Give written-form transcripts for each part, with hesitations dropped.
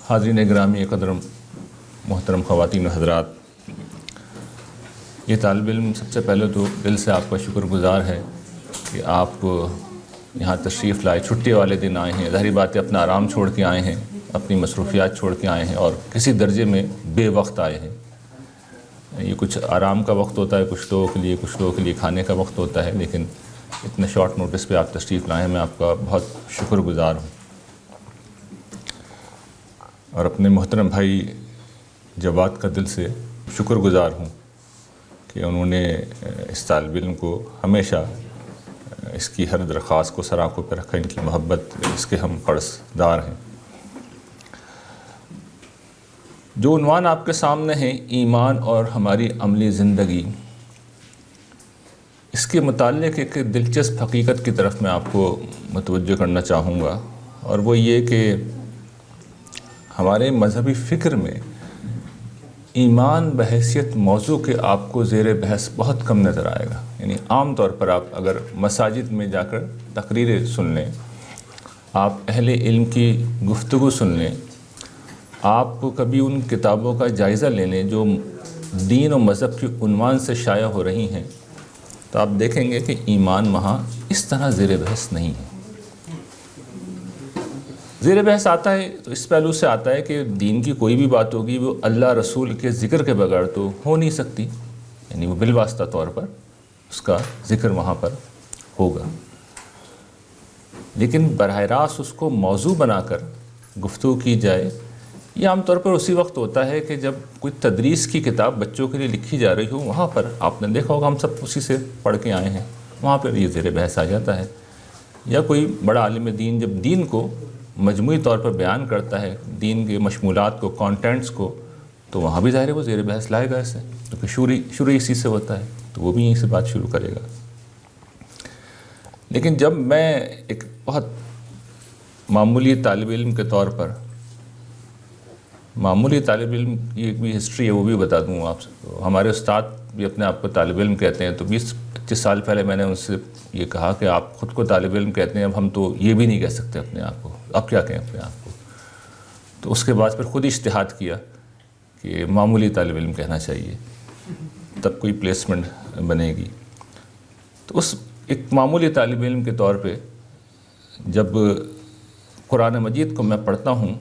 حاضرین گرامی قدر محترم خواتین و حضرات، یہ طالب علم سب سے پہلے تو دل سے آپ کا شکر گزار ہے کہ آپ یہاں تشریف لائے، چھٹی والے دن آئے ہیں، ظاہری بات ہے اپنا آرام چھوڑ کے آئے ہیں، اپنی مصروفیات چھوڑ کے آئے ہیں اور کسی درجے میں بے وقت آئے ہیں۔ یہ کچھ آرام کا وقت ہوتا ہے کچھ لوگوں کے لیے کھانے کا وقت ہوتا ہے، لیکن اتنے شارٹ نوٹس پہ آپ تشریف لائے ہیں، میں آپ کا بہت شکر گزار ہوں۔ اور اپنے محترم بھائی جواد کا دل سے شکر گزار ہوں کہ انہوں نے اس طالب علم کو ہمیشہ اس کی ہر درخواست کو سر آنکھوں پہ رکھا، ان کی محبت اس کے ہم قرض دار ہیں۔ جو عنوان آپ کے سامنے ہیں، ایمان اور ہماری عملی زندگی، اس کے متعلق ایک دلچسپ حقیقت کی طرف میں آپ کو متوجہ کرنا چاہوں گا، اور وہ یہ کہ ہمارے مذہبی فکر میں ایمان بحیثیت موضوع کے آپ کو زیر بحث بہت کم نظر آئے گا۔ یعنی عام طور پر آپ اگر مساجد میں جا کر تقریریں سن لیں، آپ اہل علم کی گفتگو سن لیں، آپ کبھی ان کتابوں کا جائزہ لے لیں جو دین و مذہب کے عنوان سے شائع ہو رہی ہیں، تو آپ دیکھیں گے کہ ایمان وہاں اس طرح زیر بحث نہیں ہے۔ زیر بحث آتا ہے تو اس پہلو سے آتا ہے کہ دین کی کوئی بھی بات ہوگی وہ اللہ رسول کے ذکر کے بغیر تو ہو نہیں سکتی، یعنی وہ بالواسطہ طور پر اس کا ذکر وہاں پر ہوگا، لیکن براہ راست اس کو موضوع بنا کر گفتگو کی جائے، یہ عام طور پر اسی وقت ہوتا ہے کہ جب کوئی تدریس کی کتاب بچوں کے لیے لکھی جا رہی ہو، وہاں پر آپ نے دیکھا ہوگا ہم سب اسی سے پڑھ کے آئے ہیں، وہاں پر یہ زیر بحث آ جاتا ہے۔ یا کوئی بڑا عالم دین جب دین کو مجموعی طور پر بیان کرتا ہے، دین کے مشمولات کو، کانٹینٹس کو، تو وہاں بھی ظاہر ہے وہ زیر بحث لائے گا اسے، کیونکہ شروع اسی سے ہوتا ہے، تو وہ بھی یہیں سے بات شروع کرے گا۔ لیکن جب میں ایک بہت معمولی طالب علم کے طور پر، معمولی طالب علم کی ایک بھی ہسٹری ہے وہ بھی بتا دوں آپ سے، ہمارے استاد بھی اپنے آپ کو طالب علم کہتے ہیں، تو 20-25 سال پہلے میں نے ان سے یہ کہا کہ آپ خود کو طالب علم کہتے ہیں، اب ہم تو یہ بھی نہیں کہہ سکتے اپنے آپ کو، اب کیا کہیں اپنے آپ کو؟ تو اس کے بعد پھر خود ہی اجتہاد کیا کہ معمولی طالب علم کہنا چاہیے، تب کوئی پلیسمنٹ بنے گی۔ تو اس ایک معمولی طالب علم کے طور پہ جب قرآن مجید کو میں پڑھتا ہوں،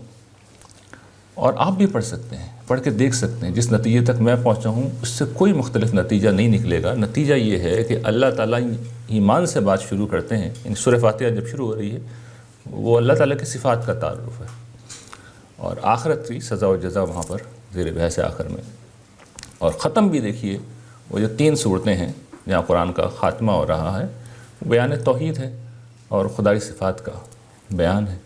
اور آپ بھی پڑھ سکتے ہیں، پڑھ کے دیکھ سکتے ہیں، جس نتیجے تک میں پہنچا ہوں اس سے کوئی مختلف نتیجہ نہیں نکلے گا۔ نتیجہ یہ ہے کہ اللہ تعالیٰ ایمان سے بات شروع کرتے ہیں، یعنی سورہ فاتحہ جب شروع ہو رہی ہے وہ اللہ تعالیٰ کی صفات کا تعارف ہے، اور آخرت کی سزا و جزا وہاں پر زیر بحث ہے آخر میں۔ اور ختم بھی دیکھیے، وہ جو 3 صورتیں ہیں جہاں قرآن کا خاتمہ ہو رہا ہے، وہ بیان توحید ہے اور خدائی صفات کا بیان ہے،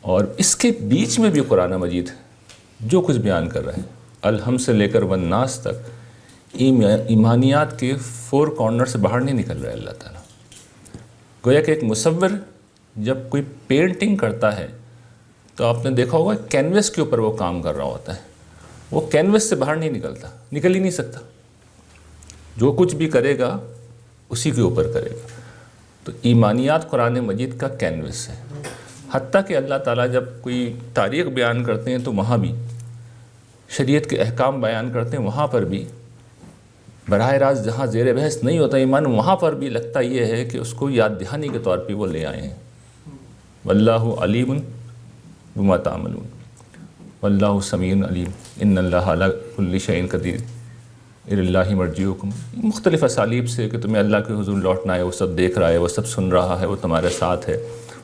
اور اس کے بیچ میں بھی قرآن مجید جو کچھ بیان کر رہے ہیں، الحمد سے لے کر والناس تک، ایمانیات کے 4 کارنر سے باہر نہیں نکل رہا ہے اللہ تعالیٰ۔ گویا کہ ایک مصور جب کوئی پینٹنگ کرتا ہے تو آپ نے دیکھا ہوگا کینوس کے اوپر وہ کام کر رہا ہوتا ہے، وہ کینوس سے باہر نہیں نکلتا، نکل ہی نہیں سکتا، جو کچھ بھی کرے گا اسی کے اوپر کرے گا۔ تو ایمانیات قرآن مجید کا کینوس ہے، حتیٰ کہ اللہ تعالیٰ جب کوئی تاریخ بیان کرتے ہیں تو وہاں بھی شریعت کے احکام بیان کرتے ہیں، وہاں پر بھی براہ راست جہاں زیر بحث نہیں ہوتا ایمان، وہاں پر بھی لگتا یہ ہے کہ اس کو یاد دہانی کے طور پہ وہ لے آئے ہیں۔ واللہ علیم بما تعملون، واللہ سمیع علیم، ان اللہ علی کل شیء قدیر، الی اللہ مرجعکم، مختلف اسالیب سے کہ تمہیں اللہ کے حضور لوٹنا ہے، وہ سب دیکھ رہا ہے، وہ سب سن رہا ہے، وہ تمہارے ساتھ ہے۔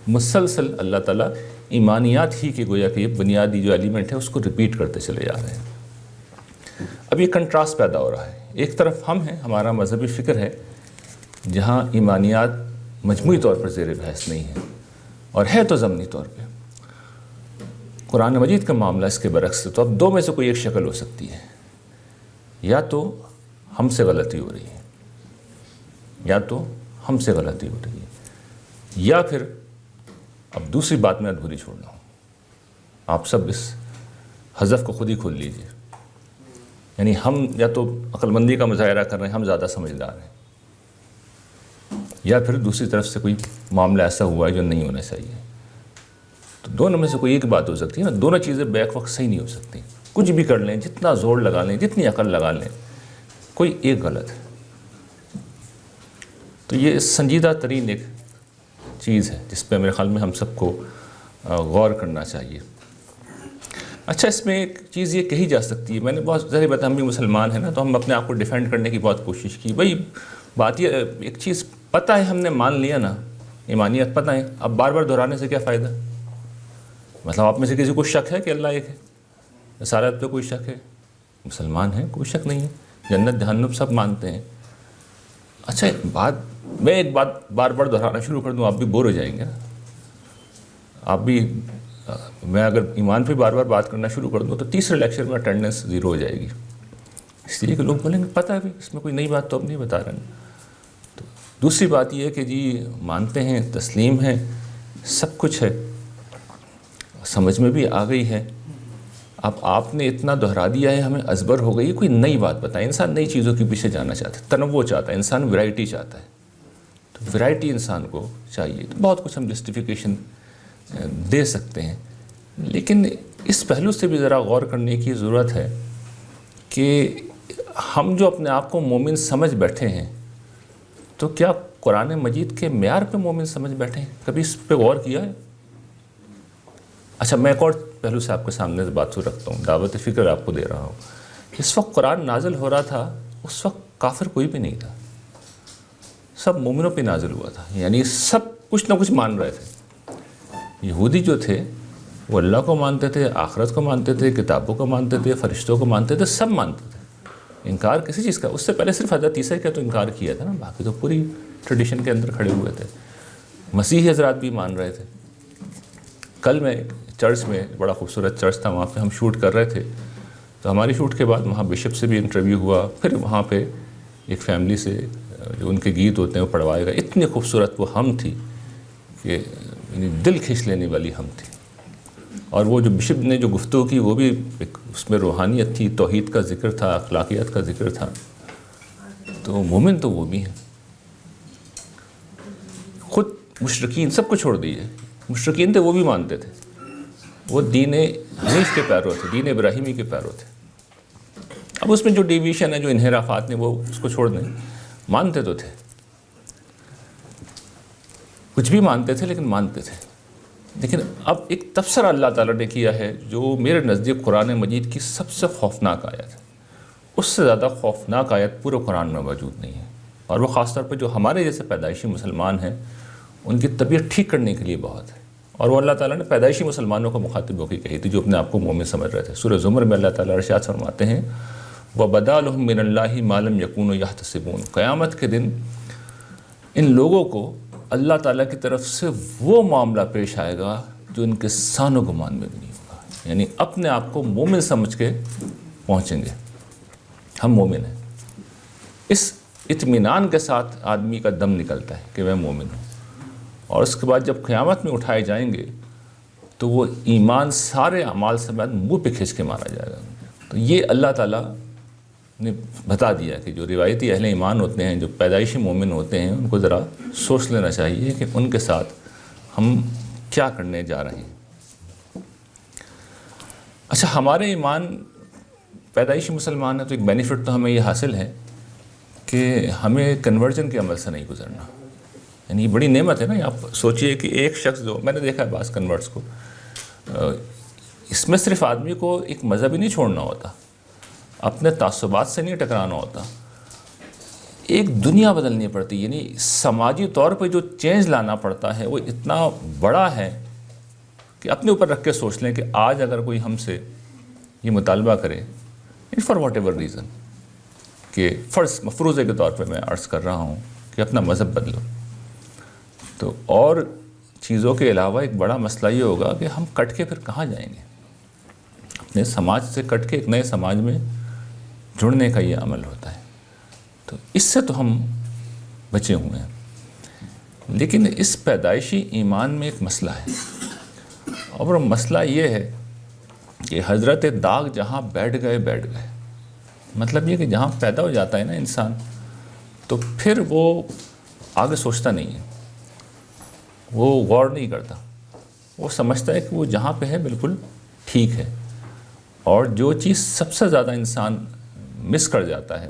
مسلسل اللہ تعالیٰ ایمانیات ہی کے گویا کہ یہ بنیادی جو ایلیمنٹ ہے اس کو ریپیٹ کرتے چلے جا رہے ہیں۔ اب یہ کنٹراسٹ پیدا ہو رہا ہے، ایک طرف ہم ہیں، ہمارا مذہبی فکر ہے جہاں ایمانیات مجموعی طور پر زیر بحث نہیں ہے، اور ہے تو ضمنی طور پہ۔ قرآن مجید کا معاملہ اس کے برعکس ہے، تو اب 2 میں سے کوئی ایک شکل ہو سکتی ہے، یا تو ہم سے غلطی ہو رہی ہے، یا تو ہم سے غلطی ہو رہی ہے، یا پھر اب دوسری بات میں ادھوری چھوڑنا ہوں۔ آپ سب اس حذف کو خود ہی کھول لیجئے، یعنی ہم یا تو عقل مندی کا مظاہرہ کر رہے ہیں، ہم زیادہ سمجھدار ہیں، یا پھر دوسری طرف سے کوئی معاملہ ایسا ہوا ہے جو نہیں ہونا چاہیے۔ تو دونوں میں سے کوئی ایک بات ہو سکتی ہے نا، دونوں چیزیں بیک وقت صحیح نہیں ہو سکتی. کچھ بھی کر لیں، جتنا زور لگا لیں، جتنی عقل لگا لیں، کوئی ایک غلط ہے. تو یہ سنجیدہ ترین ایک چیز ہے جس پہ میرے خیال میں ہم سب کو غور کرنا چاہیے. اچھا، اس میں ایک چیز یہ کہی جا سکتی ہے، میں نے بہت ظاہر بات ہم بھی مسلمان ہیں نا، تو ہم اپنے آپ کو ڈیفینڈ کرنے کی بہت کوشش کی. بھائی بات یہ ایک چیز پتہ ہے، ہم نے مان لیا نا، ایمانیت پتہ ہے، اب بار بار دہرانے سے کیا فائدہ؟ مطلب آپ میں سے کسی کو شک ہے کہ اللہ ایک ہے؟ رسالت پہ کوئی شک ہے؟ مسلمان ہیں، کوئی شک نہیں ہے، جنت جہنم سب مانتے ہیں. اچھا میں ایک بات بار بار دہرانا شروع کر دوں، آپ بھی بور ہو جائیں گے نا. آپ بھی میں اگر ایمان پہ بار بار بات کرنا شروع کر دوں تو تیسرے لیکچر میں اٹینڈنس 0 ہو جائے گی، اس لیے کہ لوگ بولیں گے پتہ ہے بھی اس میں کوئی نئی بات تو اب نہیں بتا رہے ہیں. تو دوسری بات یہ ہے کہ جی مانتے ہیں، تسلیم ہیں، سب کچھ ہے، سمجھ میں بھی آ گئی ہے. اب آپ نے اتنا دہرا دیا ہے، ہمیں ازبر ہو گئی، کوئی نئی بات بتائیں. انسان نئی چیزوں کے پیچھے جانا چاہتا ہے، تنوع چاہتا ہے، انسان ویرائٹی چاہتا ہے. تو ویرائٹی انسان کو چاہیے. تو بہت کچھ ہم جسٹیفیکیشن دے سکتے ہیں، لیکن اس پہلو سے بھی ذرا غور کرنے کی ضرورت ہے کہ ہم جو اپنے آپ کو مومن سمجھ بیٹھے ہیں، تو کیا قرآن مجید کے معیار پہ مومن سمجھ بیٹھے ہیں؟ کبھی اس پہ غور کیا ہے؟ اچھا، میں ایک اور پہلو سے آپ کے سامنے بات رکھتا ہوں، دعوت فکر آپ کو دے رہا ہوں. اس وقت قرآن نازل ہو رہا تھا، اس وقت کافر کوئی بھی نہیں تھا، سب مومنوں پہ نازل ہوا تھا. یعنی سب کچھ نہ کچھ مان رہے تھے. یہودی جو تھے وہ اللہ کو مانتے تھے، آخرت کو مانتے تھے، کتابوں کو مانتے تھے، فرشتوں کو مانتے تھے، سب مانتے تھے. انکار کسی چیز کا، اس سے پہلے صرف حضرت عیسیٰ کا تو انکار کیا تھا نا، باقی تو پوری ٹریڈیشن کے اندر کھڑے ہوئے تھے. مسیحی حضرات بھی مان رہے تھے. کل میں چرچ میں، بڑا خوبصورت چرچ تھا، وہاں پہ ہم شوٹ کر رہے تھے، تو ہماری شوٹ کے بعد وہاں بشپ سے بھی انٹرویو ہوا. پھر وہاں پہ ایک فیملی سے جو ان کے گیت ہوتے ہیں وہ پڑھوائے گا. اتنی خوبصورت وہ ہم تھی کہ دل کھینچ لینے والی ہم تھی. اور وہ جو بشپ نے جو گفتگو کی وہ بھی ایک اس میں روحانیت تھی، توحید کا ذکر تھا، اخلاقیات کا ذکر تھا. تو مومن تو وہ بھی ہیں. خود مشرکین سب کو چھوڑ دیجیے، مشرکین تھے وہ بھی مانتے تھے، وہ دین حنیف کے پیرو تھے، دین ابراہیمی کے پیرو تھے. اب اس میں جو ڈیویشن ہے، جو انحرافات نے، وہ اس کو چھوڑ دیں. مانتے تو تھے، کچھ بھی مانتے تھے، لیکن مانتے تھے. لیکن اب ایک تبصرہ اللہ تعالیٰ نے کیا ہے جو میرے نزدیک قرآن مجید کی سب سے خوفناک آیت ہے. اس سے زیادہ خوفناک آیت پورے قرآن میں موجود نہیں ہے. اور وہ خاص طور پہ جو ہمارے جیسے پیدائشی مسلمان ہیں، ان کی طبیعت ٹھیک کرنے کے لیے بہت ہے. اور وہ اللہ تعالیٰ نے پیدائشی مسلمانوں کو مخاطب ہو کے کہی تھی جو اپنے آپ کو مومن سمجھ رہے تھے. سورہ زمر میں اللہ تعالیٰ ارشاد فرماتے ہیں وَبَدَا لَهُم مِّنَ اللَّهِ مَا لَمْ يَكُونُوا يَحْتَسِبُونَ. قیامت کے دن ان لوگوں کو اللہ تعالیٰ کی طرف سے وہ معاملہ پیش آئے گا جو ان کے سان و گمان میں بھی نہیں ہوگا. یعنی اپنے آپ کو مومن سمجھ کے پہنچیں گے، ہم مومن ہیں. اس اطمینان کے ساتھ آدمی کا دم نکلتا ہے کہ میں مومن ہوں. اور اس کے بعد جب قیامت میں اٹھائے جائیں گے تو وہ ایمان سارے اعمال سمیت منہ پہ کھینچ کے مارا جائے گا. تو یہ اللہ تعالیٰ نے بتا دیا کہ جو روایتی اہل ایمان ہوتے ہیں، جو پیدائشی مومن ہوتے ہیں، ان کو ذرا سوچ لینا چاہیے کہ ان کے ساتھ ہم کیا کرنے جا رہے ہیں. اچھا، ہمارے ایمان پیدائشی مسلمان ہیں تو ایک بینیفٹ تو ہمیں یہ حاصل ہے کہ ہمیں کنورژن کے عمل سے نہیں گزرنا. یعنی یہ بڑی نعمت ہے نا. آپ سوچئے کہ ایک شخص، جو میں نے دیکھا ہے بعض کنورٹس کو، اس میں صرف آدمی کو ایک مذہب ہی نہیں چھوڑنا ہوتا، اپنے تعصبات سے نہیں ٹکرانا ہوتا، ایک دنیا بدلنی پڑتی. یعنی سماجی طور پہ جو چینج لانا پڑتا ہے وہ اتنا بڑا ہے کہ اپنے اوپر رکھ کے سوچ لیں کہ آج اگر کوئی ہم سے یہ مطالبہ کرے فار واٹ ایور ریزن، کہ فرض مفروضے کے طور پہ میں عرض کر رہا ہوں کہ اپنا مذہب بدلو، تو اور چیزوں کے علاوہ ایک بڑا مسئلہ یہ ہوگا کہ ہم کٹ کے پھر کہاں جائیں گے. اپنے سماج سے کٹ کے ایک نئے سماج میں جڑنے کا یہ عمل ہوتا ہے. تو اس سے تو ہم بچے ہوئے ہیں. لیکن اس پیدائشی ایمان میں ایک مسئلہ ہے، اور وہ مسئلہ یہ ہے کہ حضرت داغ جہاں بیٹھ گئے. مطلب یہ کہ جہاں پیدا ہو جاتا ہے نا انسان، تو پھر وہ آگے سوچتا نہیں ہے، وہ غور نہیں کرتا. وہ سمجھتا ہے کہ وہ جہاں پہ ہے بالکل ٹھیک ہے. اور جو چیز سب سے زیادہ انسان مس کر جاتا ہے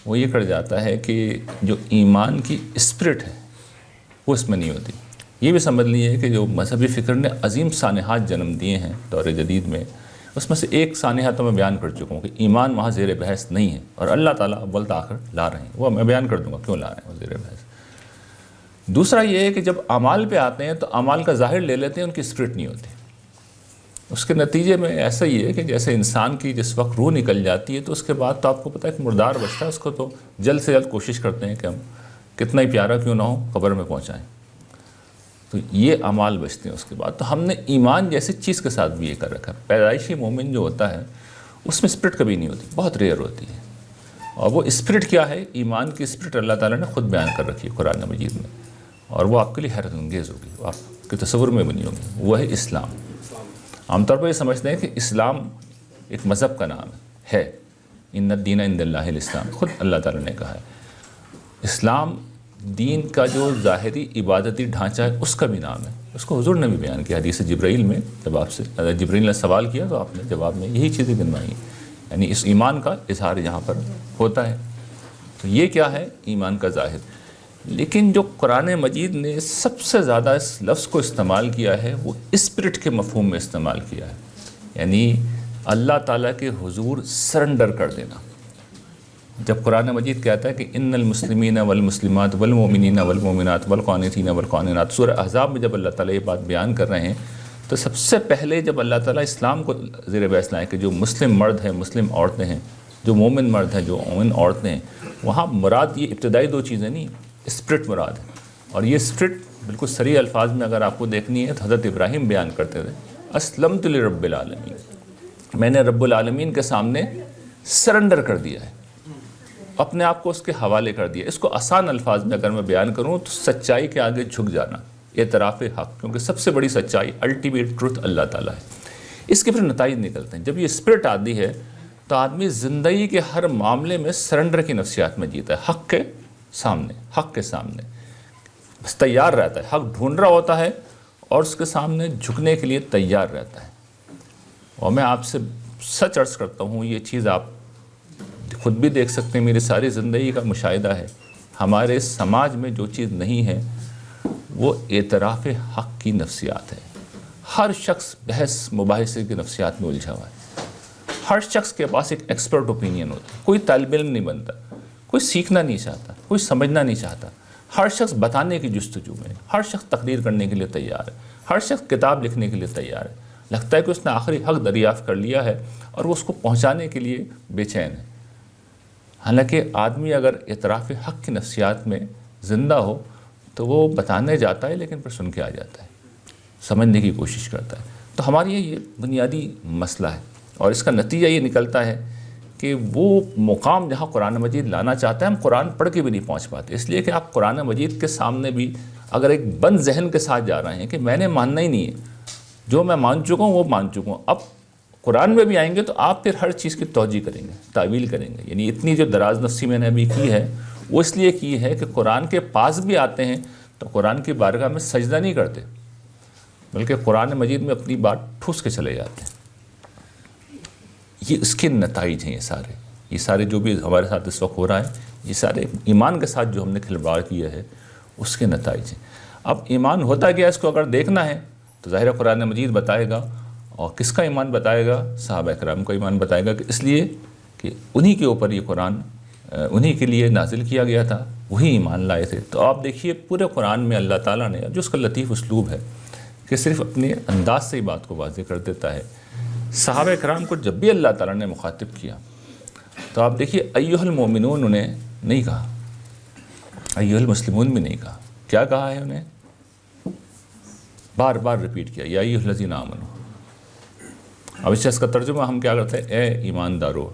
وہ یہ کر جاتا ہے کہ جو ایمان کی اسپرٹ ہے وہ اس میں نہیں ہوتی. یہ بھی سمجھ لیجیے کہ جو مذہبی فکر نے عظیم سانحات جنم دیے ہیں دور جدید میں، اس میں سے ایک سانحہ تو میں بیان کر چکا ہوں کہ ایمان وہاں زیر بحث نہیں ہے، اور اللہ تعالیٰ اول تآخر لا رہے ہیں. وہ میں بیان کر دوں گا کیوں لا رہے ہیں وہ زیر بحث. دوسرا یہ ہے کہ جب اعمال پہ آتے ہیں تو اعمال کا ظاہر لے لیتے ہیں، ان کی اسپرٹ نہیں ہوتی. اس کے نتیجے میں ایسا ہی ہے کہ جیسے انسان کی جس وقت روح نکل جاتی ہے تو اس کے بعد تو آپ کو پتہ ہے کہ مردار بچتا ہے، اس کو تو جلد سے جلد کوشش کرتے ہیں کہ ہم کتنا ہی پیارا کیوں نہ ہو قبر میں پہنچائیں. تو یہ اعمال بچتے ہیں اس کے بعد. تو ہم نے ایمان جیسی چیز کے ساتھ بھی یہ کر رکھا ہے. پیدائشی مومن جو ہوتا ہے اس میں اسپرٹ کبھی نہیں ہوتی، بہت ریئر ہوتی ہے. اور وہ اسپرٹ کیا ہے؟ ایمان کی اسپرٹ اللہ تعالیٰ نے خود بیان کر رکھی ہے قرآن مجید میں، اور وہ آپ کے لیے حیرت انگیز ہوگی، وہ آپ کے تصور میں بھی نہیں ہوگی. وہ ہے اسلام. عام طور پر یہ سمجھتے ہیں کہ اسلام ایک مذہب کا نام ہے. ان الدین عند اللہ الاسلام، خود اللہ تعالیٰ نے کہا ہے. اسلام دین کا جو ظاہری عبادتی ڈھانچہ ہے اس کا بھی نام ہے. اس کو حضور نے بھی بیان کیا حدیث جبرائیل میں. جب آپ سے جبرائیل نے سوال کیا تو آپ نے جواب میں یہی چیزیں گنوائیں، یعنی اس ایمان کا اظہار یہاں پر ہوتا ہے. تو یہ کیا ہے؟ ایمان کا ظاہر. لیکن جو قرآن مجید نے سب سے زیادہ اس لفظ کو استعمال کیا ہے وہ اسپرٹ کے مفہوم میں استعمال کیا ہے، یعنی اللہ تعالیٰ کے حضور سرنڈر کر دینا. جب قرآن مجید کہتا ہے کہ ان المسلمین والمسلمات والمؤمنین والمؤمنات والقانتین والقانتات، سورہ احزاب میں جب اللہ تعالیٰ یہ بات بیان کر رہے ہیں تو سب سے پہلے جب اللہ تعالیٰ اسلام کو زیر بحث لائیں کہ جو مسلم مرد ہیں، مسلم عورتیں ہیں، جو مومن مرد ہیں، جو مومن عورتیں ہیں، وہاں مراد یہ ابتدائی دو چیزیں نہیں، اسپرٹ مراد ہے. اور یہ اسپرٹ بالکل صریح الفاظ میں اگر آپ کو دیکھنی ہے تو حضرت ابراہیم بیان کرتے تھے، اسلمت لرب العالمین، میں نے رب العالمین کے سامنے سرنڈر کر دیا ہے، اپنے آپ کو اس کے حوالے کر دیا. اس کو آسان الفاظ میں اگر میں بیان کروں تو سچائی کے آگے جھک جانا، اعتراف حق، کیونکہ سب سے بڑی سچائی الٹیمیٹ ٹروتھ اللہ تعالیٰ ہے. اس کے پھر نتائج نکلتے ہیں. جب یہ اسپرٹ آتی ہے تو آدمی زندگی کے ہر معاملے میں سرنڈر کی نفسیات میں جیتا ہے، حق کے سامنے بس تیار رہتا ہے. حق ڈھونڈ رہا ہوتا ہے اور اس کے سامنے جھکنے کے لیے تیار رہتا ہے. اور میں آپ سے سچ عرض کرتا ہوں، یہ چیز آپ خود بھی دیکھ سکتے ہیں، میری ساری زندگی کا مشاہدہ ہے. ہمارے سماج میں جو چیز نہیں ہے وہ اعتراف حق کی نفسیات ہے. ہر شخص بحث مباحثے کی نفسیات میں الجھا ہوا ہے. ہر شخص کے پاس ایک ایکسپرٹ اوپینین ہوتا ہے. کوئی طالب علم نہیں بنتا، کوئی سیکھنا نہیں چاہتا، کوئی سمجھنا نہیں چاہتا. ہر شخص بتانے کی جستجو میں، ہر شخص تقریر کرنے کے لیے تیار ہے، ہر شخص کتاب لکھنے کے لیے تیار ہے. لگتا ہے کہ اس نے آخری حق دریافت کر لیا ہے اور وہ اس کو پہنچانے کے لیے بے چین ہے. حالانکہ آدمی اگر اعتراف حق کی نفسیات میں زندہ ہو تو وہ بتانے جاتا ہے لیکن پھر سن کے آ جاتا ہے، سمجھنے کی کوشش کرتا ہے. تو ہماری یہ بنیادی مسئلہ ہے، اور اس کا نتیجہ یہ نکلتا ہے کہ وہ مقام جہاں قرآن مجید لانا چاہتا ہے ہم قرآن پڑھ کے بھی نہیں پہنچ پاتے. اس لیے کہ آپ قرآن مجید کے سامنے بھی اگر ایک بند ذہن کے ساتھ جا رہے ہیں کہ میں نے ماننا ہی نہیں ہے، جو میں مان چکا ہوں وہ مان چکا ہوں، اب قرآن میں بھی آئیں گے تو آپ پھر ہر چیز کی توجہ کریں گے، تعویل کریں گے. یعنی اتنی جو دراز نفسی میں نے ابھی کی ہے وہ اس لیے کی ہے کہ قرآن کے پاس بھی آتے ہیں تو قرآن کی بارگاہ میں سجدہ نہیں کرتے، بلکہ قرآن مجید میں اپنی بات ٹھوس کے چلے جاتے ہیں. یہ اس کے نتائج ہیں. یہ سارے جو بھی ہمارے ساتھ اس وقت ہو رہا ہے، یہ سارے ایمان کے ساتھ جو ہم نے کھلواڑ کیا ہے اس کے نتائج ہیں. اب ایمان ہوتا کیا، اس کو اگر دیکھنا ہے تو ظاہر قرآن مجید بتائے گا. اور کس کا ایمان بتائے گا؟ صحابہ کرام کا ایمان بتائے گا، کہ اس لیے کہ انہی کے اوپر یہ قرآن انہی کے لیے نازل کیا گیا تھا، وہی ایمان لائے تھے. تو آپ دیکھیے پورے قرآن میں اللہ تعالیٰ نے، جو اس کا لطیف اسلوب ہے کہ صرف اپنے انداز سے ہی بات کو واضح کر دیتا ہے. صحابہ کرام کو جب بھی اللہ تعالیٰ نے مخاطب کیا تو آپ دیکھیے ایھا المؤمنون انہیں نہیں کہا، ایھا المسلمون بھی نہیں کہا. کیا کہا ہے انہیں؟ بار بار ریپیٹ کیا، یا ایھا الذین آمنوا. اب اس کا ترجمہ ہم کیا کرتے ہیں؟ اے ایماندارو،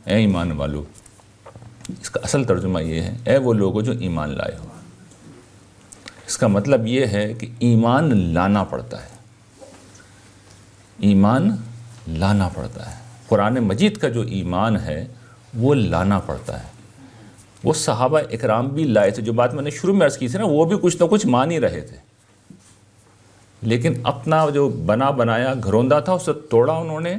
اے ایمان والو. اس کا اصل ترجمہ یہ ہے اے وہ لوگوں جو ایمان لائے ہو. اس کا مطلب یہ ہے کہ ایمان لانا پڑتا ہے، ایمان لانا پڑتا ہے. قرآن مجید کا جو ایمان ہے وہ لانا پڑتا ہے. وہ صحابہ اکرام بھی لائے تھے. جو بات میں نے شروع میں عرض کی تھی نا، وہ بھی کچھ نہ کچھ مان ہی رہے تھے. لیکن اپنا جو بنا بنایا گھروندہ تھا اسے توڑا انہوں نے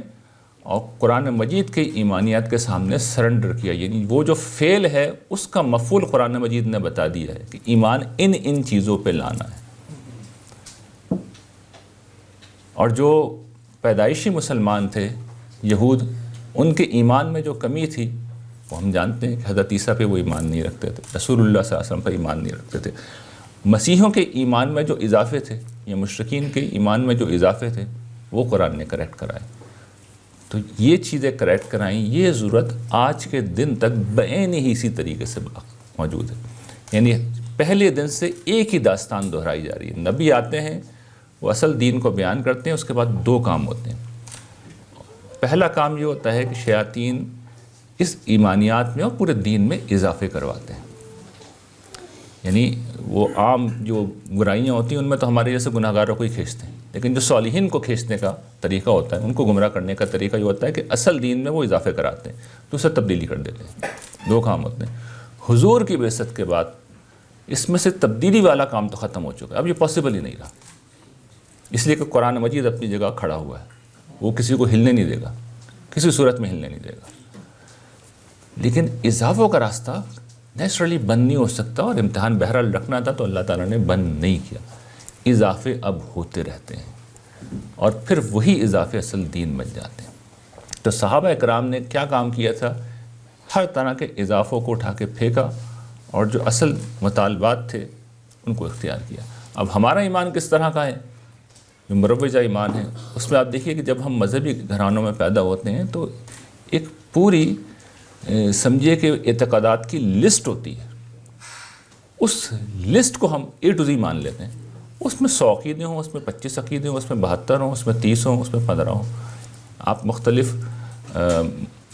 اور قرآن مجید کے ایمانیات کے سامنے سرنڈر کیا. یعنی وہ جو فعل ہے اس کا مفعول قرآن مجید نے بتا دیا ہے کہ ایمان ان چیزوں پہ لانا ہے. اور جو پیدائشی مسلمان تھے یہود، ان کے ایمان میں جو کمی تھی وہ ہم جانتے ہیں کہ حضرت عیسیٰ پہ وہ ایمان نہیں رکھتے تھے، رسول اللہ صلی اللہ علیہ وسلم پہ ایمان نہیں رکھتے تھے. مسیحوں کے ایمان میں جو اضافے تھے یا مشرکین کے ایمان میں جو اضافے تھے وہ قرآن نے کریکٹ کرائے. تو یہ چیزیں کریکٹ کرائیں، یہ ضرورت آج کے دن تک بعین ہی اسی طریقے سے موجود ہے. یعنی پہلے دن سے ایک ہی داستان دہرائی جا رہی ہے. نبی آتے ہیں، وہ اصل دین کو بیان کرتے ہیں، اس کے بعد دو کام ہوتے ہیں. پہلا کام یہ ہوتا ہے کہ شیاطین اس ایمانیات میں اور پورے دین میں اضافے کرواتے ہیں. یعنی وہ عام جو برائیاں ہوتی ہیں ان میں تو ہمارے جیسے گناہ گاروں کو ہی کھینچتے ہیں، لیکن جو صالحین کو کھینچنے کا طریقہ ہوتا ہے، ان کو گمراہ کرنے کا طریقہ یہ ہوتا ہے کہ اصل دین میں وہ اضافے کراتے ہیں تو اسے تبدیلی کر دیتے ہیں. دو کام ہوتے ہیں. حضور کی بعثت کے بعد اس میں سے تبدیلی والا کام تو ختم ہو چکا ہے، اب یہ پاسبل ہی نہیں رہا، اس لیے کہ قرآن مجید اپنی جگہ کھڑا ہوا ہے، وہ کسی کو ہلنے نہیں دے گا، کسی صورت میں ہلنے نہیں دے گا. لیکن اضافوں کا راستہ نیچرلی بند نہیں ہو سکتا، اور امتحان بہرحال رکھنا تھا تو اللہ تعالیٰ نے بند نہیں کیا. اضافے اب ہوتے رہتے ہیں اور پھر وہی اضافے اصل دین بن جاتے ہیں. تو صحابہ اکرام نے کیا کام کیا تھا؟ ہر طرح کے اضافوں کو اٹھا کے پھینکا اور جو اصل مطالبات تھے ان کو اختیار کیا. اب ہمارا ایمان کس طرح کا ہے؟ جو مروجہ ایمان ہے اس میں آپ دیکھیے کہ جب ہم مذہبی گھرانوں میں پیدا ہوتے ہیں تو ایک پوری سمجھیے کہ اعتقادات کی لسٹ ہوتی ہے. اس لسٹ کو ہم اے ٹو زی مان لیتے ہیں. اس میں 100 عقیدے ہوں، اس میں 25 عقیدے ہوں، اس میں 72 ہوں، اس میں 30 ہوں، اس میں 15 ہوں. آپ مختلف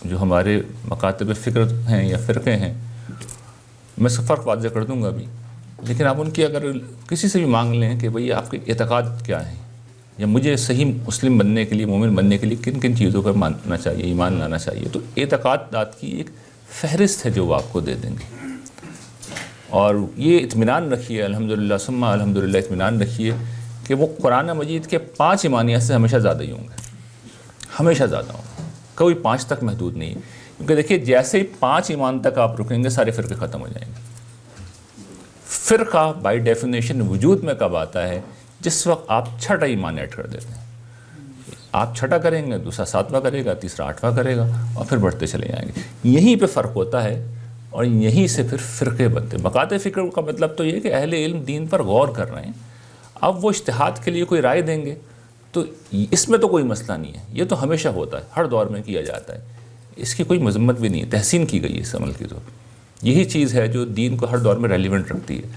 جو ہمارے مکاتب فکر ہیں یا فرقے ہیں، میں اس کا فرق واضح کر دوں گا ابھی، لیکن آپ ان کی اگر کسی سے بھی مانگ لیں کہ بھئی آپ کے اعتقاد کیا ہیں یا مجھے صحیح مسلم بننے کے لیے، مومن بننے کے لیے کن کن چیزوں پر ماننا چاہیے، ایمان لانا چاہیے، تو اعتقادات کی ایک فہرست ہے جو وہ آپ کو دے دیں گے. اور یہ اطمینان رکھیے، الحمدللہ ثم الحمدللہ اطمینان رکھیے کہ وہ قرآن مجید کے 5 ایمانیات سے ہمیشہ زیادہ ہی ہوں گے، ہمیشہ زیادہ ہوں گے، کوئی 5 تک محدود نہیں. کیونکہ دیکھیے جیسے ہی 5 ایمان تک آپ رکیں گے سارے فرقے ختم ہو جائیں گے. فرقہ بائی ڈیفینیشن وجود میں کب آتا ہے؟ جس وقت آپ چھٹا ایمان ایڈ کر دیتے ہیں. آپ چھٹا کریں گے، دوسرا 7واں کرے گا، تیسرا 8واں کرے گا اور پھر بڑھتے چلے جائیں گے. یہیں پہ فرق ہوتا ہے اور یہیں سے پھر فرقے بنتے ہیں. مکاتب فکر کا مطلب تو یہ کہ اہل علم دین پر غور کر رہے ہیں، اب وہ اجتہاد کے لیے کوئی رائے دیں گے تو اس میں تو کوئی مسئلہ نہیں ہے. یہ تو ہمیشہ ہوتا ہے، ہر دور میں کیا جاتا ہے، اس کی کوئی مذمت بھی نہیں ہے، تحسین کی گئی ہے اس عمل کی. تو یہی چیز ہے جو دین کو ہر دور میں ریلیونٹ رکھتی ہے.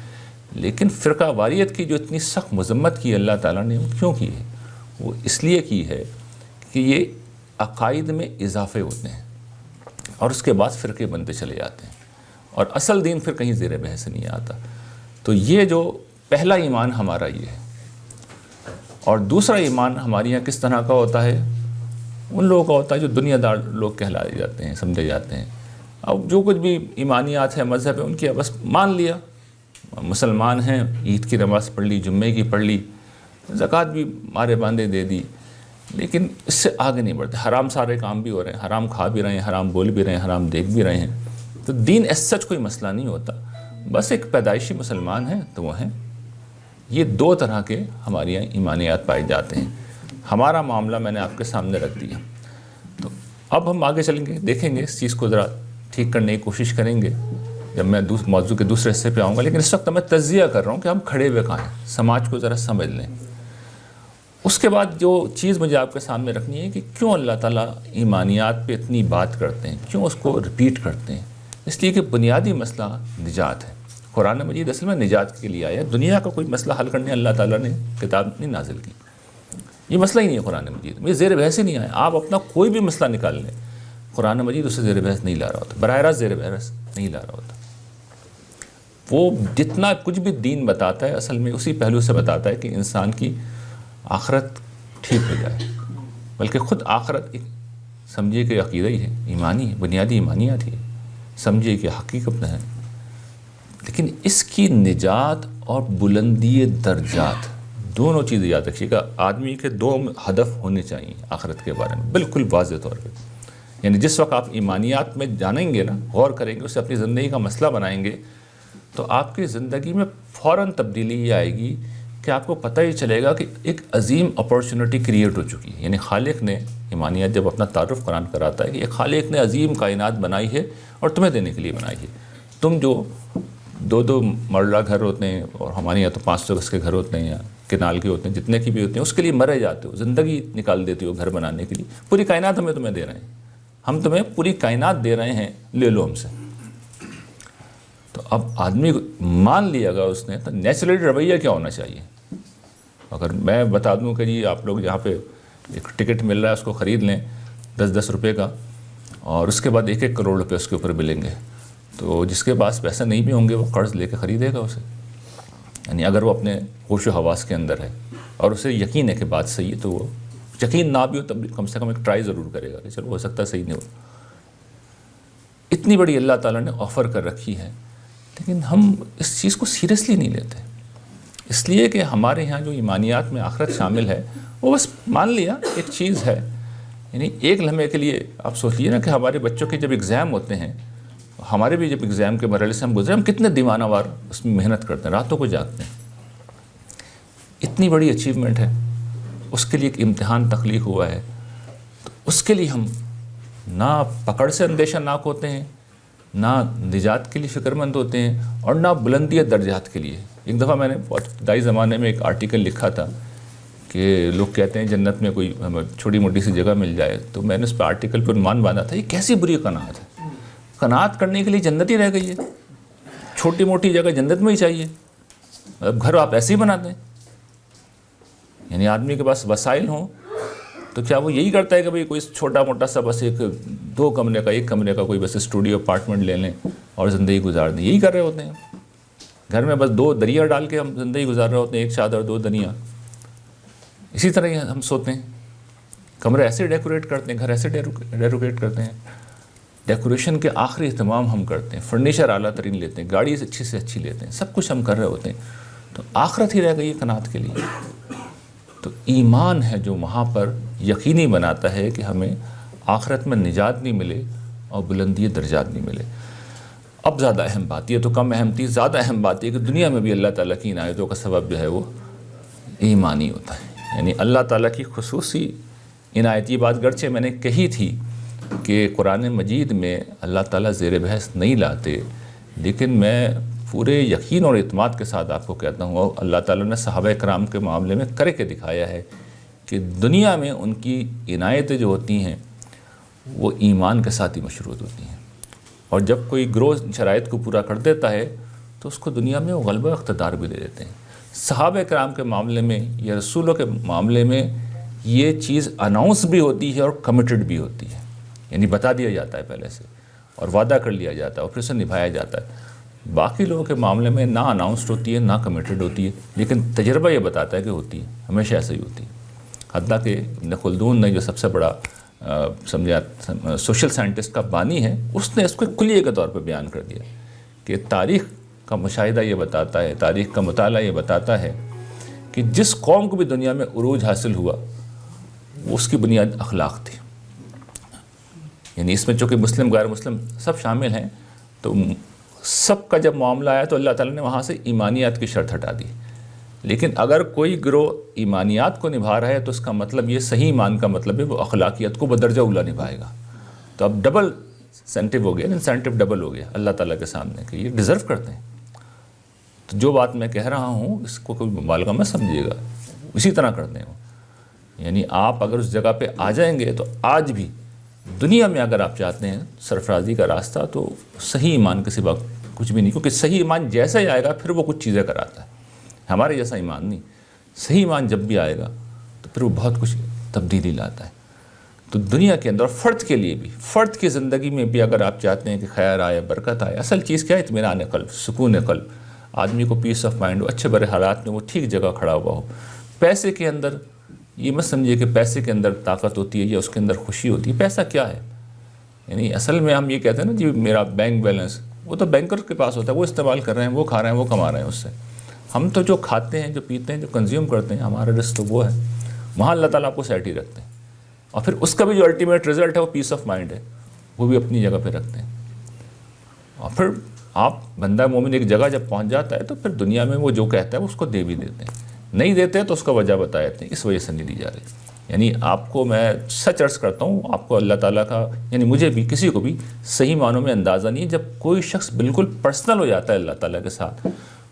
لیکن فرقہ واریت کی جو اتنی سخت مذمت کی اللہ تعالیٰ نے، وہ کیوں کی ہے؟ وہ اس لیے کی ہے کہ یہ عقائد میں اضافے ہوتے ہیں اور اس کے بعد فرقے بنتے چلے جاتے ہیں اور اصل دین پھر کہیں زیر بحث نہیں آتا. تو یہ جو پہلا ایمان ہمارا یہ ہے. اور دوسرا ایمان ہمارے یہاں کس طرح کا ہوتا ہے؟ ان لوگوں کا ہوتا ہے جو دنیا دار لوگ کہلائے جاتے ہیں، سمجھے جاتے ہیں. اب جو کچھ بھی ایمانیات ہے، مذہب ہے، ان کی بس مان لیا، مسلمان ہیں، عید کی نماز پڑھ لی، جمعے کی پڑھ لی، زکوٰۃ بھی مارے باندھے دے دی، لیکن اس سے آگے نہیں بڑھتے. حرام سارے کام بھی ہو رہے ہیں، حرام کھا بھی رہے ہیں، حرام بول بھی رہے ہیں، حرام دیکھ بھی رہے ہیں. تو دین ایس سچ کوئی مسئلہ نہیں ہوتا، بس ایک پیدائشی مسلمان ہیں تو وہ ہیں. یہ 2 طرح کے ہمارے یہاں ایمانیات پائے جاتے ہیں. ہمارا معاملہ میں نے آپ کے سامنے رکھ دیا. تو اب ہم آگے چلیں گے، دیکھیں گے اس چیز کو ذرا ٹھیک کرنے کی کوشش کریں گے جب میں موضوع کے دوسرے حصے پہ آؤں گا. لیکن اس وقت میں تجزیہ کر رہا ہوں کہ ہم کھڑے ہوئے کہاں ہیں، سماج کو ذرا سمجھ لیں. اس کے بعد جو چیز مجھے آپ کے سامنے رکھنی ہے کہ کیوں اللہ تعالیٰ ایمانیات پہ اتنی بات کرتے ہیں، کیوں اس کو ریپیٹ کرتے ہیں؟ اس لیے کہ بنیادی مسئلہ نجات ہے. قرآن مجید اصل میں نجات کے لیے آیا ہے. دنیا کا کوئی مسئلہ حل کرنے اللہ تعالیٰ نے کتاب نہیں نازل کی. یہ مسئلہ ہی نہیں ہے قرآن مجید میں، زیر بحث ہی نہیں آیا. آپ اپنا کوئی بھی مسئلہ نکال لیں، قرآن مجید اسے زیر بحث نہیں لا رہا ہوتا، براہ راست زیر بحث نہیں لا رہا ہوتا. وہ جتنا کچھ بھی دین بتاتا ہے اصل میں اسی پہلو سے بتاتا ہے کہ انسان کی آخرت ٹھیک ہو جائے. بلکہ خود آخرت ایک سمجھیے کہ عقیدہ ہی ہے، ایمانی ہے، بنیادی ایمانیات ہی ہے، سمجھیے کہ حقیقت ہے. لیکن اس کی نجات اور بلندی درجات دونوں چیزیں یاد رکھیے گا، آدمی کے دو ہدف ہونے چاہیے آخرت کے بارے میں بالکل واضح طور پہ. یعنی جس وقت آپ ایمانیات میں جانیں گے نا، غور کریں گے، اسے اپنی زندگی کا مسئلہ بنائیں گے، تو آپ کی زندگی میں فوراً تبدیلی یہ آئے گی کہ آپ کو پتہ ہی چلے گا کہ ایک عظیم اپورچونٹی کریٹ ہو چکی ہے. یعنی خالق نے، ایمانیت جب اپنا تعارف قرآن کراتا ہے کہ ایک خالق نے عظیم کائنات بنائی ہے اور تمہیں دینے کے لیے بنائی ہے. تم جو دو مرلہ گھر ہوتے ہیں، اور ہمارے یہاں تو 500 گز کے گھر ہوتے ہیں یا کنال کے ہوتے ہیں، جتنے کی بھی ہوتے ہیں، اس کے لیے مرے جاتے ہو، زندگی نکال دیتے ہو گھر بنانے کے لیے. پوری کائنات ہمیں تمہیں دے رہے ہیں، ہم تمہیں پوری کائنات دے رہے ہیں، لے لو ہم سے. تو اب آدمی مان لیا گا اس نے، تو نیچرلی رویہ کیا ہونا چاہیے؟ اگر میں بتا دوں کہ جی آپ لوگ یہاں پہ ایک ٹکٹ مل رہا ہے، اس کو خرید لیں 10 روپے کا، اور اس کے بعد 1 کروڑ روپے اس کے اوپر ملیں گے، تو جس کے پاس پیسے نہیں بھی ہوں گے وہ قرض لے کے خریدے گا اسے. یعنی اگر وہ اپنے ہوش و حواس کے اندر ہے اور اسے یقین ہے کہ بات صحیح ہے، تو وہ یقین نہ بھی ہو تب بھی کم سے کم ایک ٹرائی ضرور کرے گا کہ چلو ہو سکتا ہے صحیح نہیں ہو. اتنی بڑی اللہ تعالیٰ نے آفر کر رکھی ہے، لیکن ہم اس چیز کو سیریسلی نہیں لیتے، اس لیے کہ ہمارے ہاں جو ایمانیات میں آخرت شامل ہے وہ بس مان لیا ایک چیز ہے. یعنی ایک لمحے کے لیے آپ سوچیے نا کہ ہمارے بچوں کے جب ایگزام ہوتے ہیں، ہمارے بھی جب ایگزام کے مرحلے سے ہم گزرے، ہم کتنے دیوانہ وار اس میں محنت کرتے ہیں، راتوں کو جاگتے ہیں. اتنی بڑی اچیومنٹ ہے، اس کے لیے ایک امتحان تخلیق ہوا ہے، تو اس کے لیے ہم نہ پکڑ سے اندیشہ ناک ہوتے ہیں، نہ نجات کے لیے فکر مند ہوتے ہیں، اور نہ بلندی درجات کے لیے. ایک دفعہ میں نے ابتدائی زمانے میں ایک آرٹیکل لکھا تھا کہ لوگ کہتے ہیں جنت میں کوئی ہمیں چھوٹی موٹی سی جگہ مل جائے، تو میں نے اس پہ آرٹیکل پہ عنوان باندھا تھا، یہ کیسی بری قناعت ہے، قناعت کرنے کے لیے جنت ہی رہ گئی ہے، چھوٹی موٹی جگہ جنت میں ہی چاہیے، اب گھر آپ ایسے ہی بناتے ہیں. یعنی آدمی کے پاس وسائل ہوں تو کیا وہ یہی کرتا ہے کہ بھئی کوئی چھوٹا موٹا سا بس ایک 2 کمرے کا 1 کمرے کا کوئی بس اسٹوڈیو اپارٹمنٹ لے لیں اور زندگی گزار دیں؟ یہی کر رہے ہوتے ہیں. گھر میں بس 2 دریا ڈال کے ہم زندگی گزار رہے ہوتے ہیں، 1 چادر 2 دنیا. اسی طرح ہی ہم سوتے ہیں، کمرے ایسے ڈیکوریٹ کرتے ہیں، گھر ایسے ڈیکوریٹ کرتے ہیں، ڈیکوریشن کے آخری اہتمام ہم کرتے ہیں، فرنیچر اعلیٰ ترین لیتے ہیں، گاڑی اچھی سے اچھی لیتے ہیں، سب کچھ ہم کر رہے ہوتے ہیں. تو آخرت ہی رہ گئی ہے قناعت کے لیے. تو ایمان ہے جو وہاں پر یقینی بناتا ہے کہ ہمیں آخرت میں نجات نہیں ملے اور بلندی درجات نہیں ملے. اب زیادہ اہم بات، یہ تو کم اہم تھی، زیادہ اہم بات یہ کہ دنیا میں بھی اللہ تعالیٰ کی عنایتوں کا سبب جو ہے وہ ایمانی ہوتا ہے. یعنی اللہ تعالیٰ کی خصوصی عنایت. یہ بات گرچہ میں نے کہی تھی کہ قرآن مجید میں اللہ تعالیٰ زیر بحث نہیں لاتے، لیکن میں پورے یقین اور اعتماد کے ساتھ آپ کو کہتا ہوں، اور اللہ تعالیٰ نے صحابہ کرام کے معاملے میں کر کے دکھایا ہے کہ دنیا میں ان کی عنایتیں جو ہوتی ہیں وہ ایمان کے ساتھ ہی مشروط ہوتی ہیں. اور جب کوئی گروہ شرائط کو پورا کر دیتا ہے تو اس کو دنیا میں وہ غلبہ اقتدار بھی دے دیتے ہیں. صحابہ کرام کے معاملے میں یا رسولوں کے معاملے میں یہ چیز اناؤنس بھی ہوتی ہے اور کمیٹڈ بھی ہوتی ہے. یعنی بتا دیا جاتا ہے پہلے سے اور وعدہ کر لیا جاتا ہے اور پھر اسے نبھایا جاتا ہے. باقی لوگوں کے معاملے میں نہ اناؤنسڈ ہوتی ہے نہ کمیٹڈ ہوتی ہے، لیکن تجربہ یہ بتاتا ہے کہ ہوتی ہے، ہمیشہ ایسا ہی ہوتی ہے. حتیٰ کہ ابن خلدون نے جو سب سے بڑا سوشل سائنٹسٹ کا بانی ہے، اس نے اس کو کلیے کے طور پہ بیان کر دیا کہ تاریخ کا مشاہدہ یہ بتاتا ہے، تاریخ کا مطالعہ یہ بتاتا ہے کہ جس قوم کو بھی دنیا میں عروج حاصل ہوا وہ اس کی بنیاد اخلاق تھی. یعنی اس میں چونکہ مسلم غیر مسلم سب شامل ہیں، تو سب کا جب معاملہ آیا تو اللہ تعالیٰ نے وہاں سے ایمانیات کی شرط ہٹا دی. لیکن اگر کوئی گروہ ایمانیات کو نبھا رہا ہے تو اس کا مطلب یہ صحیح ایمان کا مطلب ہے وہ اخلاقیات کو بدرجہ اولا نبھائے گا. تو اب ڈبل انسینٹیو ہو گیا، انسینٹیو ڈبل ہو گیا اللہ تعالیٰ کے سامنے کہ یہ ڈیزرو کرتے ہیں. تو جو بات میں کہہ رہا ہوں اس کو کوئی مبالغہ مت سمجھیے گا، اسی طرح کرتے ہیں. یعنی آپ اگر اس جگہ پہ آ جائیں گے تو آج بھی دنیا میں اگر آپ چاہتے ہیں سرفرازی کا راستہ تو صحیح ایمان کے سوا کچھ بھی نہیں، کیونکہ صحیح ایمان جیسا ہی آئے گا پھر وہ کچھ چیزیں کراتا ہے. ہمارے جیسا ایمان نہیں، صحیح ایمان جب بھی آئے گا تو پھر وہ بہت کچھ تبدیلی لاتا ہے. تو دنیا کے اندر فرد کے لیے بھی، فرد کی زندگی میں بھی اگر آپ چاہتے ہیں کہ خیر آئے، برکت آئے، اصل چیز کیا ہے؟ اطمینان قلب، سکون قلب. آدمی کو پیس آف مائنڈ ہو، اچھے برے حالات میں وہ ٹھیک جگہ کھڑا ہوا ہو. پیسے کے اندر یہ مت سمجھیے کہ پیسے کے اندر طاقت ہوتی ہے یا اس کے اندر خوشی ہوتی ہے. پیسہ کیا ہے؟ یعنی اصل میں ہم یہ کہتے ہیں نا جی میرا بینک بیلنس، وہ تو بینکر کے پاس ہوتا ہے، وہ استعمال کر رہے ہیں، وہ کھا رہے ہیں، وہ کما رہے ہیں اس سے. ہم تو جو کھاتے ہیں، جو پیتے ہیں، جو کنزیوم کرتے ہیں، ہمارا رزق تو وہ ہے، وہاں اللہ تعالیٰ آپ کو سیٹ ہی رکھتے ہیں، اور پھر اس کا بھی جو الٹیمیٹ رزلٹ ہے وہ پیس آف مائنڈ ہے، وہ بھی اپنی جگہ پہ رکھتے ہیں۔ اور پھر آپ بندہ مومن ایک جگہ جب پہنچ جاتا ہے تو پھر دنیا میں وہ جو کہتا ہے وہ اس کو دے بھی دیتے ہیں، نہیں دیتے تو اس کا وجہ بتا دیتے ہیں، اس وجہ سے نہیں دی جا رہی۔ یعنی آپ کو میں سچ عرض کرتا ہوں، آپ کو اللہ تعالیٰ کا، یعنی مجھے بھی، کسی کو بھی صحیح معنوں میں اندازہ نہیں ہے۔ جب کوئی شخص بالکل پرسنل ہو جاتا ہے اللہ تعالیٰ کے ساتھ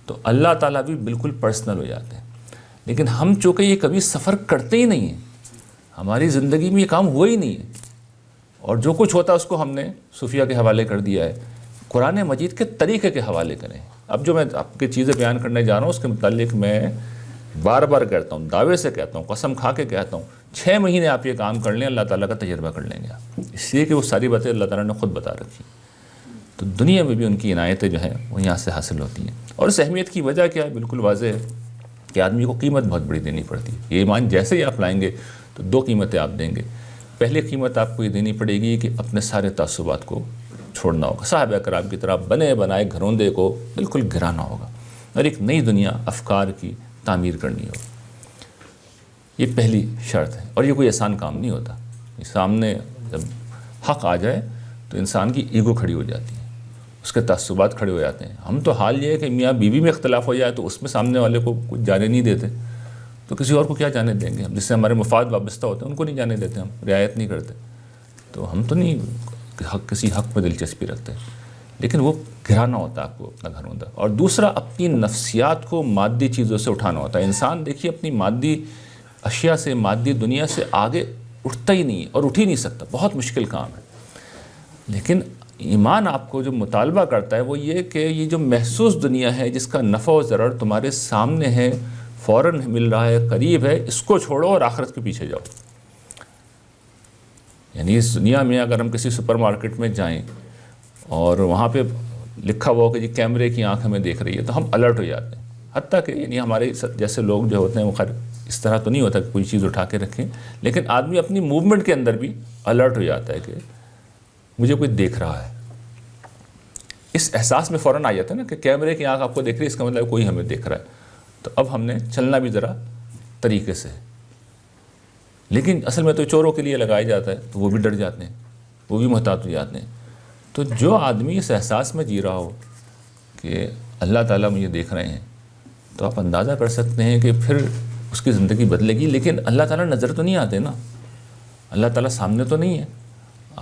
تو اللہ تعالیٰ بھی بالکل پرسنل ہو جاتے ہیں۔ لیکن ہم چونکہ یہ کبھی سفر کرتے ہی نہیں ہیں، ہماری زندگی میں یہ کام ہوا ہی نہیں ہے، اور جو کچھ ہوتا ہے اس کو ہم نے صوفیہ کے حوالے کر دیا ہے۔ قرآن مجید کے طریقے کے حوالے کریں۔ اب جو میں آپ کی چیزیں بیان کرنے جا رہا ہوں اس کے متعلق میں بار بار کہتا ہوں، دعوے سے کہتا ہوں، قسم کھا کے کہتا ہوں، 6 مہینے آپ یہ کام کر لیں، اللہ تعالیٰ کا تجربہ کر لیں گے آپ، اس لیے کہ وہ ساری باتیں اللہ تعالیٰ نے خود بتا رکھی، تو دنیا میں بھی ان کی عنایتیں جو ہیں وہ یہاں سے حاصل ہوتی ہیں۔ اور اس اہمیت کی وجہ کیا ہے؟ بالکل واضح ہے کہ آدمی کو قیمت بہت بڑی دینی پڑتی ہے۔ یہ ایمان جیسے ہی آپ لائیں گے تو 2 قیمتیں آپ دیں گے۔ پہلی قیمت آپ کو یہ دینی پڑے گی کہ اپنے سارے تعصبات کو چھوڑنا ہوگا، صحابہ کرام کی طرح بنے بنائے گھروندے کو بالکل گرانا ہوگا، اور ایک نئی دنیا افکار کی تعمیر کرنی ہوگی۔ یہ پہلی شرط ہے، اور یہ کوئی آسان کام نہیں ہوتا۔ سامنے جب حق آ جائے تو انسان کی ایگو کھڑی ہو جاتی ہے، اس کے تعصبات کھڑے ہو جاتے ہیں۔ ہم تو حال یہ ہے کہ میاں بیوی میں اختلاف ہو جائے تو اس میں سامنے والے کو کچھ جانے نہیں دیتے، تو کسی اور کو کیا جانے دیں گے ہم؟ جس سے ہمارے مفاد وابستہ ہوتے ہیں ان کو نہیں جانے دیتے، ہم رعایت نہیں کرتے، تو ہم تو نہیں کسی حق میں دلچسپی رکھتے۔ لیکن وہ گرانا ہوتا ہے آپ کو اپنا گھروندا۔ اور دوسرا، اپنی نفسیات کو مادی چیزوں سے اٹھانا ہوتا ہے۔ انسان دیکھیے اپنی مادی اشیاء سے، مادی دنیا سے آگے اٹھتا ہی نہیں ہے، اور اٹھ ہی نہیں سکتا، بہت مشکل کام ہے۔ لیکن ایمان آپ کو جو مطالبہ کرتا ہے وہ یہ کہ یہ جو محسوس دنیا ہے، جس کا نفع و ضرر تمہارے سامنے ہے، فوراً مل رہا ہے، قریب ہے، اس کو چھوڑو اور آخرت کے پیچھے جاؤ۔ یعنی اس دنیا میں اگر ہم کسی سپر مارکیٹ میں جائیں اور وہاں پہ لکھا ہوا ہو کہ جی کیمرے کی آنکھ ہمیں دیکھ رہی ہے، تو ہم الرٹ ہو جاتے ہیں۔ حتیٰ کہ یعنی ہمارے جیسے لوگ جو ہوتے ہیں وہ خیر اس طرح تو نہیں ہوتا کہ کوئی چیز اٹھا کے رکھیں، لیکن آدمی اپنی موومنٹ کے اندر بھی الرٹ ہو جاتا ہے کہ مجھے کوئی دیکھ رہا ہے۔ اس احساس میں فوراً آ جاتا ہے نا کہ کیمرے کی آنکھ آپ کو دیکھ رہی ہے، اس کا مطلب کوئی ہمیں دیکھ رہا ہے، تو اب ہم نے چلنا بھی ذرا طریقے سے ہے۔ لیکن اصل میں تو چوروں کے لیے لگایا جاتا ہے، تو وہ بھی ڈر جاتے ہیں، وہ بھی محتاط ہو جاتے ہیں۔ تو جو آدمی اس احساس میں جی رہا ہو کہ اللہ تعالیٰ مجھے دیکھ رہے ہیں، تو آپ اندازہ کر سکتے ہیں کہ پھر اس کی زندگی بدلے گی۔ لیکن اللہ تعالیٰ نظر تو نہیں آتے نا، اللہ تعالیٰ سامنے تو نہیں ہے۔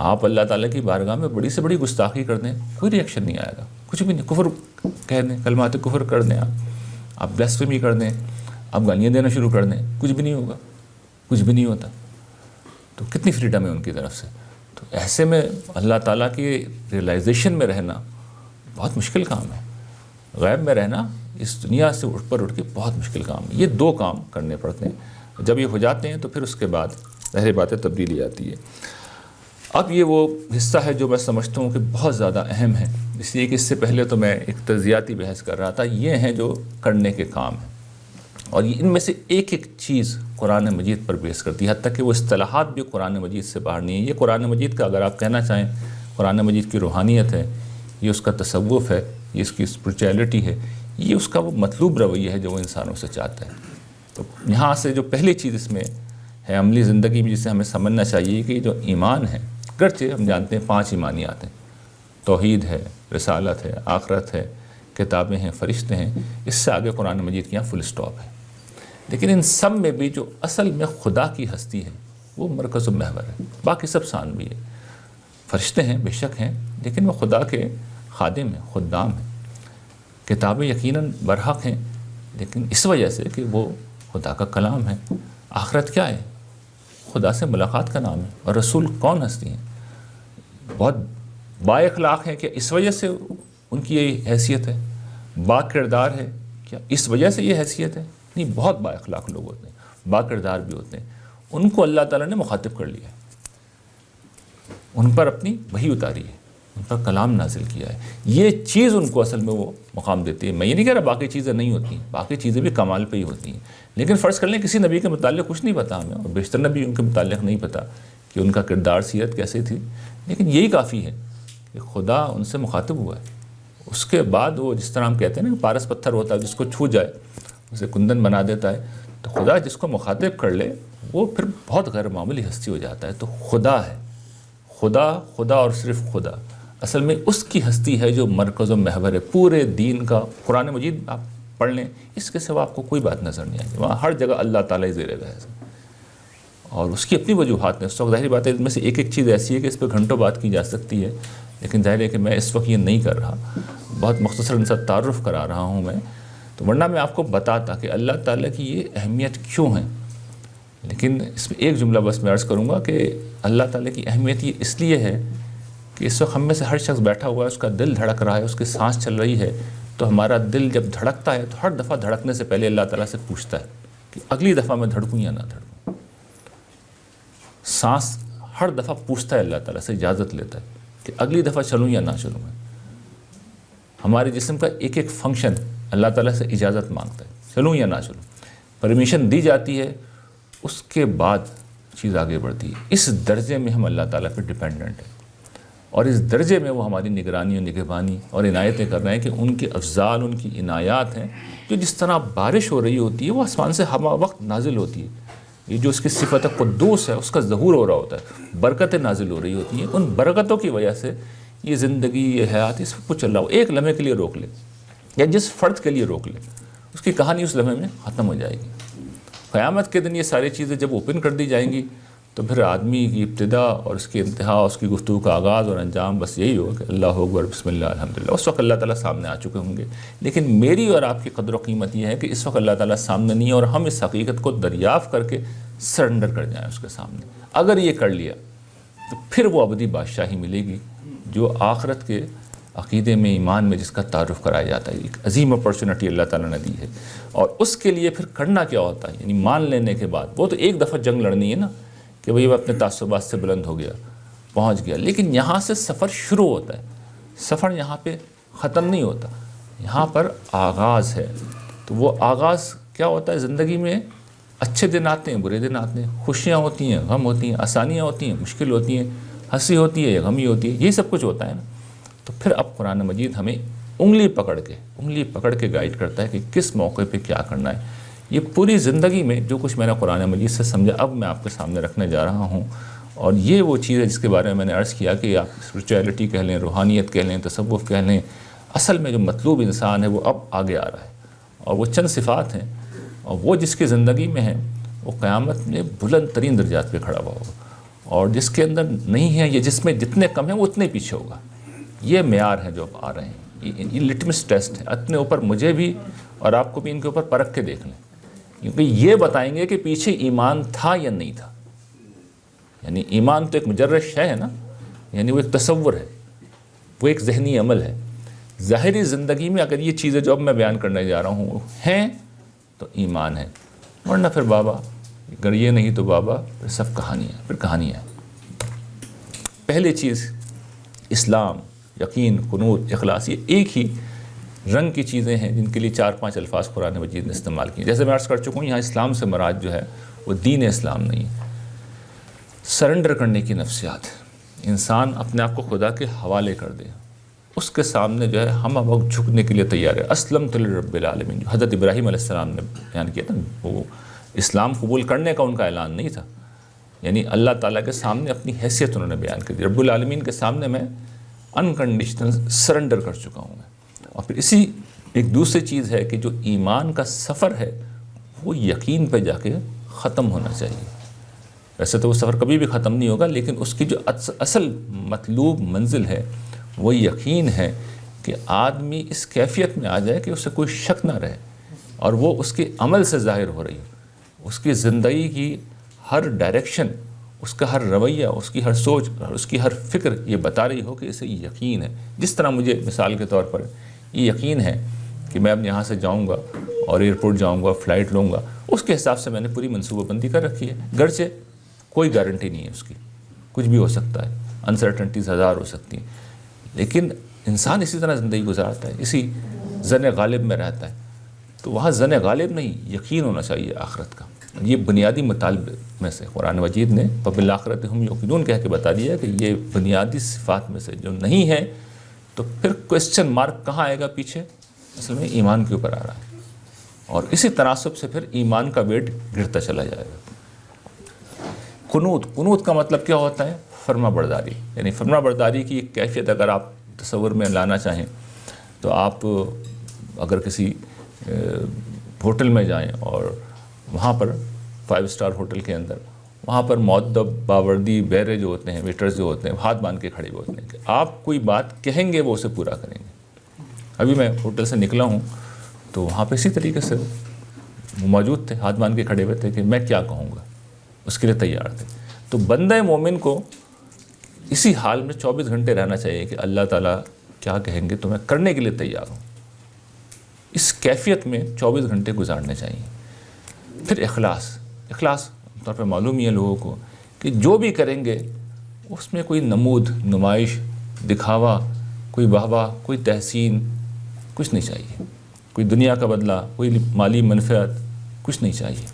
آپ اللہ تعالیٰ کی بارگاہ میں بڑی سے بڑی گستاخی کر دیں، کوئی ری ایکشن نہیں آئے گا، کچھ بھی نہیں۔ کفر کہہ دیں، کلمات کفر کر دیں، آپ بلاسفیمی کر دیں، آپ گالیاں دینا شروع کر دیں، کچھ بھی نہیں ہوگا، کچھ بھی نہیں ہوتا۔ تو کتنی فریڈم ہے ان کی طرف سے۔ تو ایسے میں اللہ تعالیٰ کی ریئلائزیشن میں رہنا بہت مشکل کام ہے۔ غیب میں رہنا اس دنیا سے اٹھ کے بہت مشکل کام ہے۔ یہ 2 کام کرنے پڑتے ہیں۔ جب یہ ہو جاتے ہیں تو پھر اس کے بعد ظاہر باتیں تبدیلی آتی ہے۔ اب یہ وہ حصہ ہے جو میں سمجھتا ہوں کہ بہت زیادہ اہم ہے، اس لیے کہ اس سے پہلے تو میں ایک تجزیاتی بحث کر رہا تھا۔ یہ ہیں جو کرنے کے کام ہیں، اور ان میں سے ایک ایک چیز قرآن مجید پر بیس کرتی ہے، حتیٰ کہ وہ اصطلاحات بھی قرآن مجید سے باہر نہیں ہیں۔ یہ قرآن مجید کا، اگر آپ کہنا چاہیں قرآن مجید کی روحانیت ہے، یہ اس کا تصوف ہے، یہ اس کی اسپرچویلٹی ہے، یہ اس کا وہ مطلوب رویہ ہے جو وہ انسانوں سے چاہتا ہے۔ تو یہاں سے جو پہلی چیز اس میں ہے عملی زندگی میں جسے ہمیں سمجھنا چاہیے کہ جو ایمان ہے، گرچہ ہم جانتے ہیں 5 ایمانیات ہیں، توحید ہے، رسالت ہے، آخرت ہے، کتابیں ہیں، فرشتے ہیں، اس سے آگے قرآن مجید کی یہاں فل اسٹاپ ہے۔ لیکن ان سب میں بھی جو اصل میں خدا کی ہستی ہے وہ مرکز و محور ہے، باقی سب ثانوی ہے۔ فرشتے ہیں، بے شک ہیں، لیکن وہ خدا کے خادم ہیں، خدام ہیں۔ کتابیں یقیناً برحق ہیں، لیکن اس وجہ سے کہ وہ خدا کا کلام ہے۔ آخرت کیا ہے؟ خدا سے ملاقات کا نام ہے۔ اور رسول کون ہستی ہیں؟ بہت با اخلاق ہیں، کیا اس وجہ سے ان کی یہ حیثیت ہے؟ با کردار ہے، کیا اس وجہ سے یہ حیثیت ہے؟ نہیں، بہت با اخلاق لوگ ہوتے ہیں، با کردار بھی ہوتے ہیں، ان کو اللہ تعالیٰ نے مخاطب کر لیا ہے، ان پر اپنی وحی اتاری ہے، ان پر کلام نازل کیا ہے۔ یہ چیز ان کو اصل میں وہ مقام دیتی ہے۔ میں یہ نہیں کہہ رہا باقی چیزیں نہیں ہوتی ہیں، باقی چیزیں بھی کمال پہ ہی ہوتی ہیں، لیکن فرض کر لیں کسی نبی کے متعلق کچھ نہیں پتا ہمیں، اور بیشتر نبی ان کے متعلق نہیں پتا کہ ان کا کردار، سیرت کیسے تھی، لیکن یہی کافی ہے کہ خدا ان سے مخاطب ہوا ہے، اس کے بعد وہ جس طرح ہم کہتے ہیں نا پارس پتھر ہوتا ہے جس کو چھو جائے اسے کندن بنا دیتا ہے، تو خدا جس کو مخاطب کر لے وہ پھر بہت غیر معمولی ہستی ہو جاتا ہے۔ تو خدا ہے، خدا، خدا اور صرف خدا اصل میں اس کی ہستی ہے جو مرکز و محور ہے پورے دین کا۔ قرآن مجید آپ پڑھ لیں، اس کے سوا آپ کو کوئی بات نظر نہیں آئے گی، وہاں ہر جگہ اللہ تعالیٰ زیر بحث ہے، اور اس کی اپنی وجوہات ہیں۔ اس وقت ظاہری بات ہے ان میں سے ایک ایک چیز ایسی ہے کہ اس پہ گھنٹوں بات کی جا سکتی ہے، لیکن ظاہر ہے کہ میں اس وقت یہ نہیں کر رہا، بہت مختصر ان سے تعارف کرا رہا ہوں میں، تو ورنہ میں آپ کو بتاتا کہ اللہ تعالیٰ کی یہ اہمیت کیوں ہے۔ لیکن اس میں ایک جملہ بس میں عرض کروں گا کہ اللہ تعالیٰ کی اہمیت یہ اس لیے ہے کہ اس وقت ہم میں سے ہر شخص بیٹھا ہوا ہے، اس کا دل دھڑک رہا ہے، اس کی سانس چل رہی ہے، تو ہمارا دل جب دھڑکتا ہے تو ہر دفعہ دھڑکنے سے پہلے اللہ تعالیٰ سے پوچھتا ہے کہ اگلی دفعہ میں دھڑکوں یا نہ دھڑکوں۔ سانس ہر دفعہ پوچھتا ہے اللہ تعالیٰ سے، اجازت لیتا ہے کہ اگلی دفعہ چلوں یا نہ چلوں میں۔ ہمارے جسم کا ایک ایک فنکشن اللہ تعالیٰ سے اجازت مانگتا ہے، چلوں یا نہ چلوں، پرمیشن دی جاتی ہے، اس کے بعد چیز آگے بڑھتی ہے۔ اس درجے میں ہم اللہ تعالیٰ پہ ڈیپینڈنٹ ہیں، اور اس درجے میں وہ ہماری نگرانی و نگہبانی اور عنایتیں کر رہے ہیں کہ ان کے افضال، ان کی عنایات ہیں، جو جس طرح بارش ہو رہی ہوتی ہے وہ آسمان سے ہمہ وقت نازل ہوتی ہے، یہ جو اس کی صفت قدوس ہے اس کا ظہور ہو رہا ہوتا ہے، برکتیں نازل ہو رہی ہوتی ہیں، ان برکتوں کی وجہ سے یہ زندگی، یہ حیات، اس پر کچھ چل رہا ہو، ایک لمحے کے لیے روک لے یا جس فرد کے لیے روک لے، اس کی کہانی اس لمحے میں ختم ہو جائے گی۔ قیامت کے دن یہ ساری چیزیں جب اوپن کر دی جائیں گی تو پھر آدمی کی ابتدا اور اس کی انتہا، اس کی گفتگو کا آغاز اور انجام بس یہی ہوگا کہ اللہ اکبر، بسم اللہ، الحمدللہ۔ اس وقت اللہ تعالیٰ سامنے آ چکے ہوں گے، لیکن میری اور آپ کی قدر و قیمت یہ ہے کہ اس وقت اللہ تعالیٰ سامنے نہیں ہے، اور ہم اس حقیقت کو دریافت کر کے سرنڈر کر جائیں اس کے سامنے۔ اگر یہ کر لیا تو پھر وہ ابدی بادشاہی ملے گی جو آخرت کے عقیدے میں، ایمان میں جس کا تعارف کرایا جاتا ہے۔ ایک عظیم اپرچونٹی اللہ تعالیٰ نے دی ہے، اور اس کے لیے پھر کرنا کیا ہوتا ہے، یعنی مان لینے کے بعد وہ تو ایک دفعہ جنگ لڑنی ہے نا کہ بھئی وہ اپنے تعصبات سے بلند ہو گیا، پہنچ گیا، لیکن یہاں سے سفر شروع ہوتا ہے، سفر یہاں پہ ختم نہیں ہوتا، یہاں پر آغاز ہے۔ تو وہ آغاز کیا ہوتا ہے، زندگی میں اچھے دن آتے ہیں، برے دن آتے ہیں، خوشیاں ہوتی ہیں، غم ہوتی ہیں، آسانیاں ہوتی ہیں، مشکل ہوتی ہیں، ہنسی ہوتی ہے یا غمی ہوتی ہے، یہ سب کچھ ہوتا ہے نا۔ تو پھر اب قرآن مجید ہمیں انگلی پکڑ کے گائیڈ کرتا ہے کہ کس موقع پہ کیا کرنا ہے۔ یہ پوری زندگی میں جو کچھ میں نے قرآن مجید سے سمجھا اب میں آپ کے سامنے رکھنے جا رہا ہوں، اور یہ وہ چیز ہے جس کے بارے میں میں نے عرض کیا کہ آپ اسپرچویلٹی کہہ لیں، روحانیت کہہ لیں، تصوف کہہ لیں، اصل میں جو مطلوب انسان ہے وہ اب آگے آ رہا ہے، اور وہ چند صفات ہیں، اور وہ جس کی زندگی میں ہیں وہ قیامت میں بلند ترین درجات پہ کھڑا ہوا ہوگا، اور جس کے اندر نہیں ہے یا جس میں جتنے کم ہیں وہ اتنے پیچھے ہوگا۔ یہ معیار ہیں جو اب آ رہے ہیں، یہ لٹمس ٹیسٹ ہے اپنے اوپر، مجھے بھی اور آپ کو بھی ان کے اوپر پرکھ کے دیکھ لیں، کیونکہ یہ بتائیں گے کہ پیچھے ایمان تھا یا نہیں تھا۔ یعنی ایمان تو ایک مجرد شے ہے نا، یعنی وہ ایک تصور ہے، وہ ایک ذہنی عمل ہے۔ ظاہری زندگی میں اگر یہ چیزیں جو اب میں بیان کرنے جا رہا ہوں ہیں تو ایمان ہے، ورنہ پھر بابا اگر یہ نہیں تو بابا پھر سب کہانیاں، پھر کہانیاں۔ پہلی چیز اسلام، یقین، قنوت، اخلاص، یہ ایک ہی رنگ کی چیزیں ہیں جن کے لیے 4-5 الفاظ قرآن مجید نے استعمال کیے۔ جیسے میں عرض کر چکا ہوں، یہاں اسلام سے مراد جو ہے وہ دین اسلام نہیں ہے، سرنڈر کرنے کی نفسیات ہے، انسان اپنے آپ کو خدا کے حوالے کر دے، اس کے سامنے جو ہے ہم اب وقت جھکنے کے لیے تیار ہے۔ اسلمت لرب العالمین، جو حضرت ابراہیم علیہ السلام نے بیان کیا تھا، وہ اسلام قبول کرنے کا ان کا اعلان نہیں تھا، یعنی اللہ تعالیٰ کے سامنے اپنی حیثیت انہوں نے بیان کر دی، رب العالمین کے سامنے میں انکنڈیشنل سرنڈر کر چکا ہوں میں۔ اور پھر اسی ایک دوسری چیز ہے کہ جو ایمان کا سفر ہے وہ یقین پہ جا کے ختم ہونا چاہیے۔ ویسے تو وہ سفر کبھی بھی ختم نہیں ہوگا، لیکن اس کی جو اصل مطلوب منزل ہے وہ یقین ہے کہ آدمی اس کیفیت میں آ جائے کہ اسے کوئی شک نہ رہے، اور وہ اس کے عمل سے ظاہر ہو رہی ہو، اس کی زندگی کی ہر ڈائریکشن، اس کا ہر رویہ، اس کی ہر سوچ اور اس کی ہر فکر یہ بتا رہی ہو کہ اسے یقین ہے۔ جس طرح مجھے مثال کے طور پر یہ یقین ہے کہ میں اب یہاں سے جاؤں گا اور ایئرپورٹ جاؤں گا، فلائٹ لوں گا، اس کے حساب سے میں نے پوری منصوبہ بندی کر رکھی ہے، گرچہ کوئی گارنٹی نہیں ہے اس کی، کچھ بھی ہو سکتا ہے، انسرٹنٹیز ہزار ہو سکتی ہیں، لیکن انسان اسی طرح زندگی گزارتا ہے، اسی ظن غالب میں رہتا ہے۔ تو وہاں ظن غالب نہیں، یقین ہونا چاہیے آخرت کا۔ یہ بنیادی مطالب میں سے قرآن مجید نے وبالآخرۃ ہم یوقنون کہہ کے بتا دیا کہ یہ بنیادی صفات میں سے جو نہیں ہے تو پھر کوسچن مارک کہاں آئے گا پیچھے؟ اصل میں ایمان کے اوپر آ رہا ہے، اور اسی تناسب سے پھر ایمان کا ویٹ گرتا چلا جائے گا۔ قنوت کا مطلب کیا ہوتا ہے؟ فرما برداری، یعنی فرما برداری کی ایک کیفیت اگر آپ تصور میں لانا چاہیں تو آپ اگر کسی ہوٹل میں جائیں اور وہاں پر 5 اسٹار ہوٹل کے اندر وہاں پر مؤدب باوردی بیرے جو ہوتے ہیں، ویٹرز جو ہوتے ہیں، ہاتھ باندھ کے کھڑے ہوتے ہیں کہ آپ کوئی بات کہیں گے وہ اسے پورا کریں گے۔ ابھی میں ہوٹل سے نکلا ہوں تو وہاں پہ اسی طریقے سے وہ موجود تھے، ہاتھ باندھ کے کھڑے ہوئے تھے کہ میں کیا کہوں گا، اس کے لیے تیار تھے۔ تو بندہ مومن کو اسی حال میں 24 گھنٹے رہنا چاہیے کہ اللہ تعالیٰ کیا کہیں گے تو میں کرنے کے لیے تیار ہوں، اس کیفیت میں 24 گھنٹے گزارنے چاہیے۔ پھر اخلاص طور پہ معلوم ہی ہے لوگوں کو کہ جو بھی کریں گے اس میں کوئی نمود، نمائش، دکھاوا، کوئی واہ واہ، کوئی تحسین کچھ نہیں چاہیے، کوئی دنیا کا بدلہ، کوئی مالی منفعت کچھ نہیں چاہیے،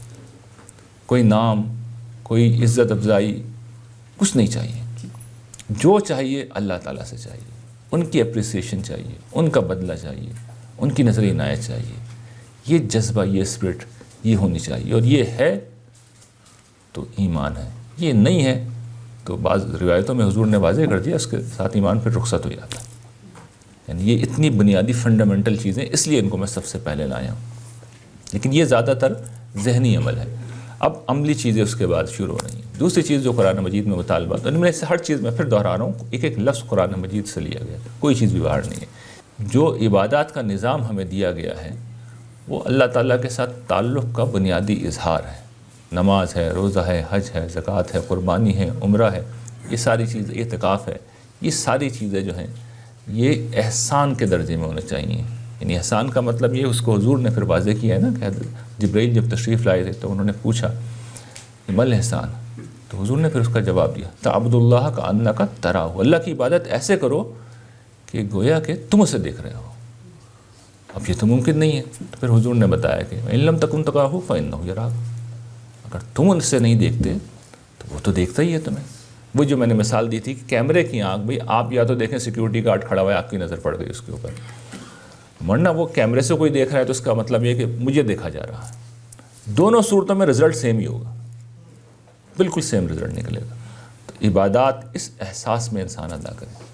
کوئی نام، کوئی عزت افزائی کچھ نہیں چاہیے۔ جو چاہیے اللہ تعالیٰ سے چاہیے، ان کی اپریسیشن چاہیے، ان کا بدلہ چاہیے، ان کی نظر عنایت چاہیے۔ یہ جذبہ، یہ اسپرٹ یہ ہونی چاہیے، اور یہ ہے تو ایمان ہے، یہ نہیں ہے تو بعض روایتوں میں حضور نے واضح کر دیا اس کے ساتھ ایمان پھر رخصت ہو جاتا ہے۔ یعنی یہ اتنی بنیادی فنڈامنٹل چیزیں، اس لیے ان کو میں سب سے پہلے لایا ہوں، لیکن یہ زیادہ تر ذہنی عمل ہے۔ اب عملی چیزیں اس کے بعد شروع ہو رہی ہیں۔ دوسری چیز جو قرآن مجید میں مطالبات، ان میں سے ہر چیز میں پھر دہرا رہا ہوں، ایک لفظ قرآن مجید سے لیا گیا، کوئی چیز بھی باہر نہیں ہے۔ جو عبادات کا نظام ہمیں دیا گیا ہے وہ اللہ تعالیٰ کے ساتھ تعلق کا بنیادی اظہار ہے۔ نماز ہے، روزہ ہے، حج ہے، زکوٰۃ ہے، قربانی ہے، عمرہ ہے، یہ ساری چیزیں، اعتکاف ہے، یہ ساری چیزیں جو ہیں یہ احسان کے درجے میں ہونے چاہیے۔ یعنی احسان کا مطلب یہ، اس کو حضور نے پھر واضح کیا ہے نا کہ حضرت جبرائیل جب تشریف لائے تھے تو انہوں نے پوچھا کہ مل احسان، تو حضور نے پھر اس کا جواب دیا، تعبد اللہ کا انک تراہ، اللہ کی عبادت ایسے کرو کہ گویا کہ تم اسے دیکھ رہے ہو۔ اب یہ تو ممکن نہیں ہے، تو پھر حضور نے بتایا کہ ان لم تکن تراہ فانہ یراک، اگر تم ان سے نہیں دیکھتے تو وہ تو دیکھتا ہی ہے تمہیں۔ وہ جو میں نے مثال دی تھی کہ کیمرے کی آنکھ، بھئی آپ یا تو دیکھیں سیکیورٹی گارڈ کھڑا ہوا ہے، آپ کی نظر پڑ گئی اس کے اوپر، ورنہ وہ کیمرے سے کوئی دیکھ رہا ہے تو اس کا مطلب یہ کہ مجھے دیکھا جا رہا ہے۔ دونوں صورتوں میں رزلٹ سیم ہی ہوگا، بالکل سیم رزلٹ نکلے گا۔ تو عبادات اس احساس میں انسان ادا کرے،